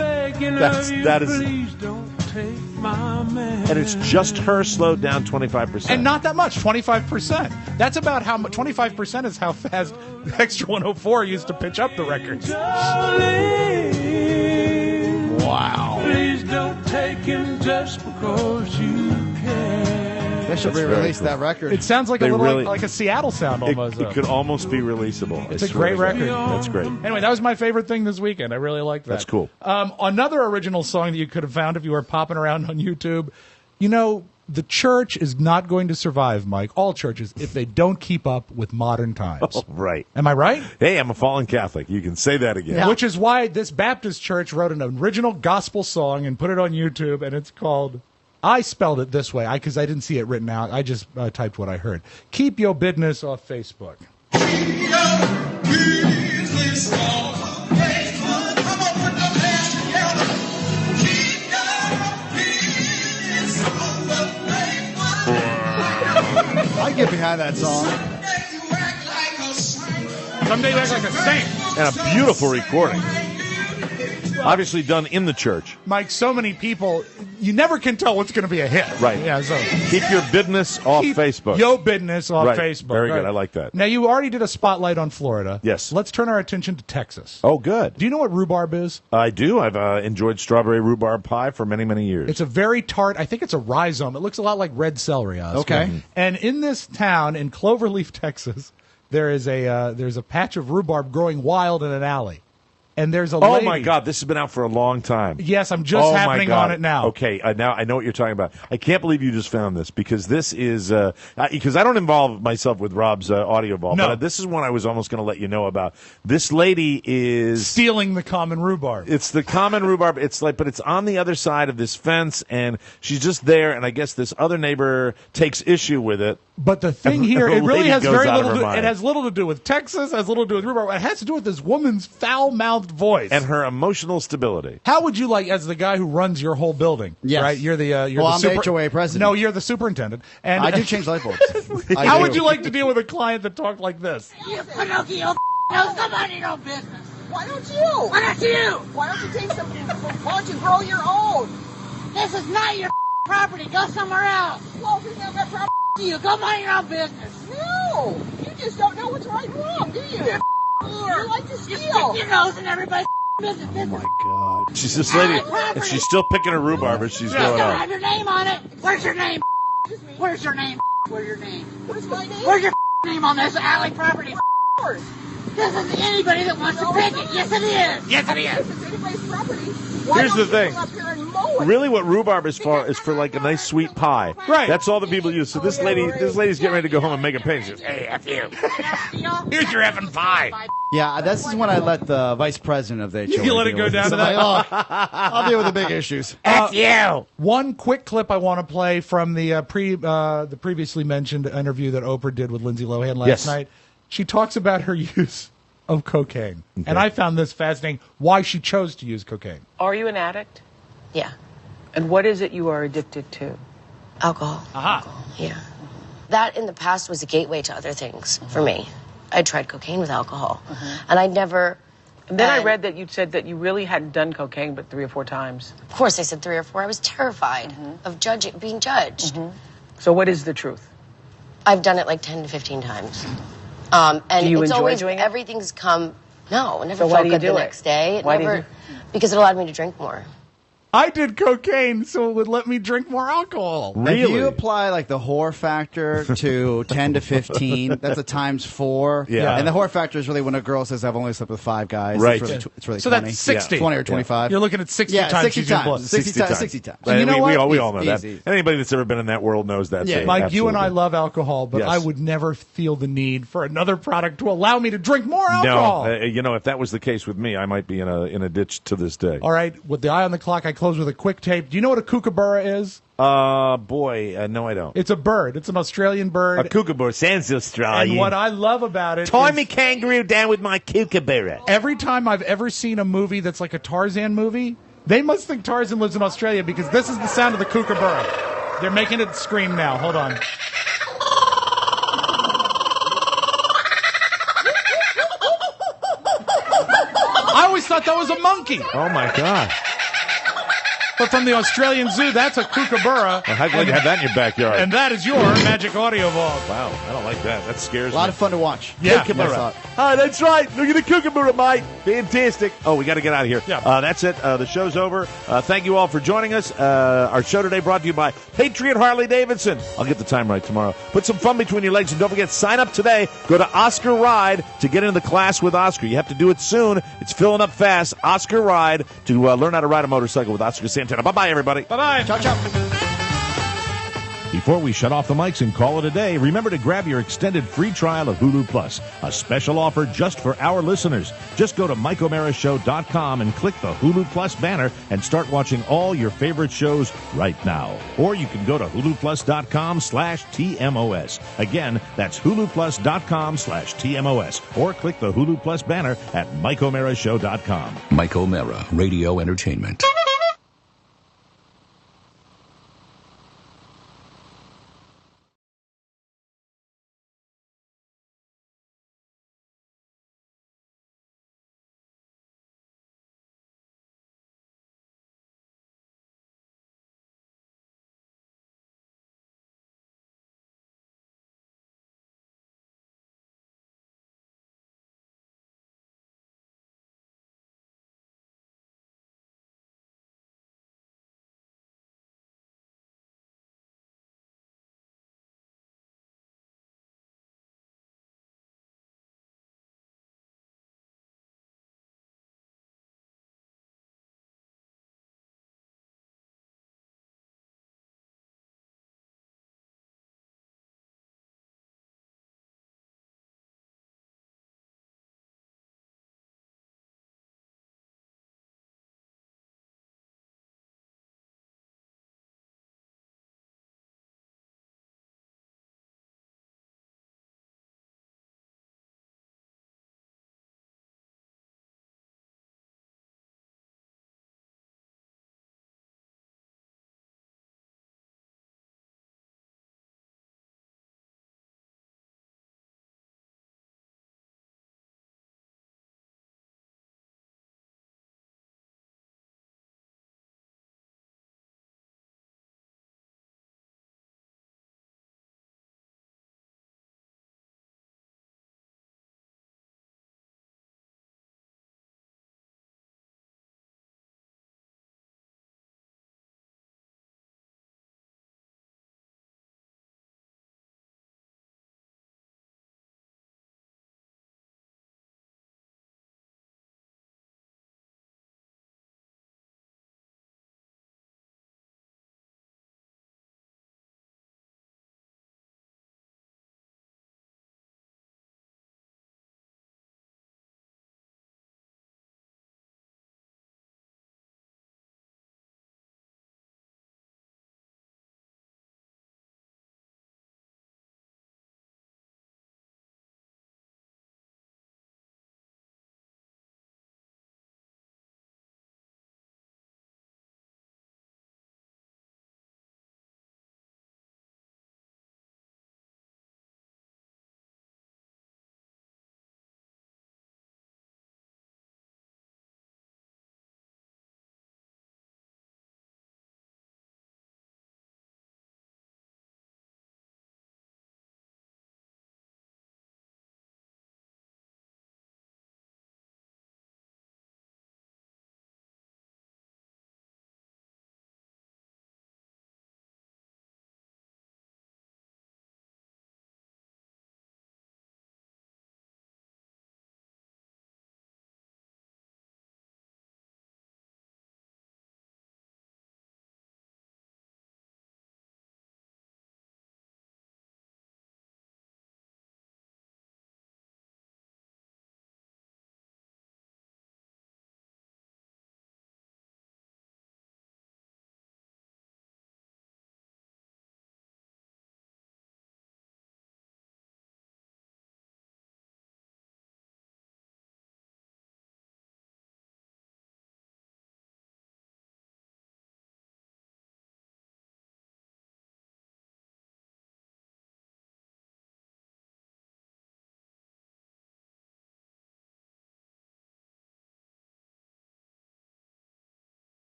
That is. Please don't take my man. And it's just her slowed down 25%. And not that much, 25%. That's about how much, 25% is how fast Extra 104 used to pitch up the records. Wow. Please don't take him just because you can. They should re-release that record. It sounds like They a little really- like a Seattle sound almost. It could almost be releasable. It's I a swear great to God. record. That's great. Anyway, that was my favorite thing this weekend. I really liked that. That's cool. Another original song that you could have found if you were popping around on YouTube. You know, the church is not going to survive, Mike, all churches, if they don't keep up with modern times. Oh, right. Am I right? Hey, I'm a fallen Catholic. You can say that again. Which is why this Baptist church wrote an original gospel song and put it on YouTube, and it's called... I spelled it this way because I didn't see it written out. I just typed what I heard. Keep your business off Facebook. I get behind that song. Someday you act like a saint. And a beautiful recording. Obviously done in the church. Mike, so many people, you never can tell what's going to be a hit. Right. Yeah, so Keep your business off keep Facebook. your business off Right. Facebook. Very good. Right. I like that. Now, you already did a spotlight on Florida. Yes. Let's turn our attention to Texas. Oh, good. Do you know what rhubarb is? I do. I've enjoyed strawberry rhubarb pie for many, many years. It's a very tart, I think it's a rhizome. It looks a lot like red celery, Oscar. Okay. And in this town, in Cloverleaf, Texas, there's a patch of rhubarb growing wild in an alley. And there's a Oh, lady. my God. This has been out for a long time. Yes, I'm just Oh, my happening God. on it now. Okay, now I know what you're talking about. I can't believe you just found this because this is because I don't involve myself with Rob's audio vault. No. But this is one I was almost going to let you know about. This lady is Stealing the common rhubarb. It's the common rhubarb. It's like, but it's on the other side of this fence, and she's just there. And I guess this other neighbor takes issue with it. But the thing here, The it really lady has goes very out of little. her mind. It has little to do with Texas. Has little to do with rhubarb. It has to do with this woman's foul-mouthed voice And her emotional stability. How would you like, as the guy who runs your whole building? Yes. Right. You're the. You're Well, the I'm the HOA president. No, you're the superintendent. And I do change light bulbs. How would you like to deal with a client that talked like this? You Pinocchio knows somebody no business. Why don't you? Why don't you? Why don't you take some? Why don't you grow your own? This is not your property. Go somewhere else. Well, if it's not my property, you go mind your own business. No, you just don't know what's right and wrong, do you? You like to steal. You stick your nose in everybody's business. Oh my God! She's this lady, and she's still picking her rhubarb as she's going Don't on. have your name on it. Where's your name? Where's your name? Where's your name? Where's my name? Where's your name on this alley property? This isn't anybody that wants to pick it. Yes, it is. Yes, it is. If it's anybody's property, Here's the thing. come up here and mow it? Really, what rhubarb is for like a nice sweet pie. Right. That's all the people use. So this lady's getting ready to go home and make a pay. She goes, "Hey, F you. Here's your effing pie. Yeah, this is when I let the vice president of the HOA You let it deal go with down it. to So that? I'm like, oh, I'll deal with the big issues. One quick clip I want to play from the previously mentioned interview that Oprah did with Lindsay Lohan last Yes. night. She talks about her use of cocaine, and I found this fascinating. Why she chose to use cocaine? Are you an addict? Yeah. And what is it you are addicted to? Alcohol. Aha. Yeah. That in the past was a gateway to other things for me. I tried cocaine with alcohol, and I never. And then I read that you said that you really hadn't done cocaine but 3 or 4 times. Of course, I said 3 or 4. I was terrified of being judged. So what is the truth? I've done it like 10 to 15 times. And Do you it's enjoy always doing it? everything's come. No, I never So why felt do you good do the it? next day. It Why do you never. do- because it allowed me to drink more. I did cocaine, so it would let me drink more alcohol. If you apply like the whore factor to 10 to 15, that's a times 4. Yeah. And the whore factor is really when a girl says, I've only slept with 5 guys. Right. It's really So 20. that's 60. 20 or 25. You're looking at 60 Yeah, times. 60 she's your blood. times. 60 times. 60 times. And you know what? We all know that. Easy. Anybody that's ever been in that world knows that. Yeah. Mike, you and I Absolutely. love alcohol, but Yes. I would never feel the need for another product to allow me to drink more alcohol. No, if that was the case with me, I might be in a ditch to this day. All right, with the eye on the clock, I close with a quick tape. Do you know what a kookaburra is? No, I don't. It's a bird. It's an Australian bird. A kookaburra sounds Australian. And what I love about it Tie is me kangaroo down with my kookaburra. every time I've ever seen a movie that's like a Tarzan movie, they must think Tarzan lives in Australia because this is the sound of the kookaburra. They're making it scream now. Hold on. I always thought that was a monkey. Oh, my God. But from the Australian Zoo, that's a kookaburra. Well, how glad you have that in your backyard. And that is your magic audio vault. Wow, I don't like that. That scares A me. lot of fun to watch. Yeah. Kookaburra. Oh, that's right. Look at the kookaburra, mate. Fantastic. Oh, we got to get out of here. Yeah. That's it. The show's over. Thank you all for joining us. Our show today brought to you by Patriot Harley-Davidson. I'll get the time right tomorrow. Put some fun between your legs, and don't forget, sign up today. Go to Oscar Ride to get into the class with Oscar. You have to do it soon. It's filling up fast. Oscar Ride to learn how to ride a motorcycle with Oscar Santana. Bye-bye, everybody. Bye-bye. Ciao, ciao. Before we shut off the mics and call it a day, remember to grab your extended free trial of Hulu Plus, a special offer just for our listeners. Just go to MikeOmaraShow.com and click the Hulu Plus banner and start watching all your favorite shows right now. Or you can go to HuluPlus.com/TMOS. Again, that's HuluPlus.com/TMOS. Or click the Hulu Plus banner at MikeOmaraShow.com. Mike O'Mara, Radio Entertainment.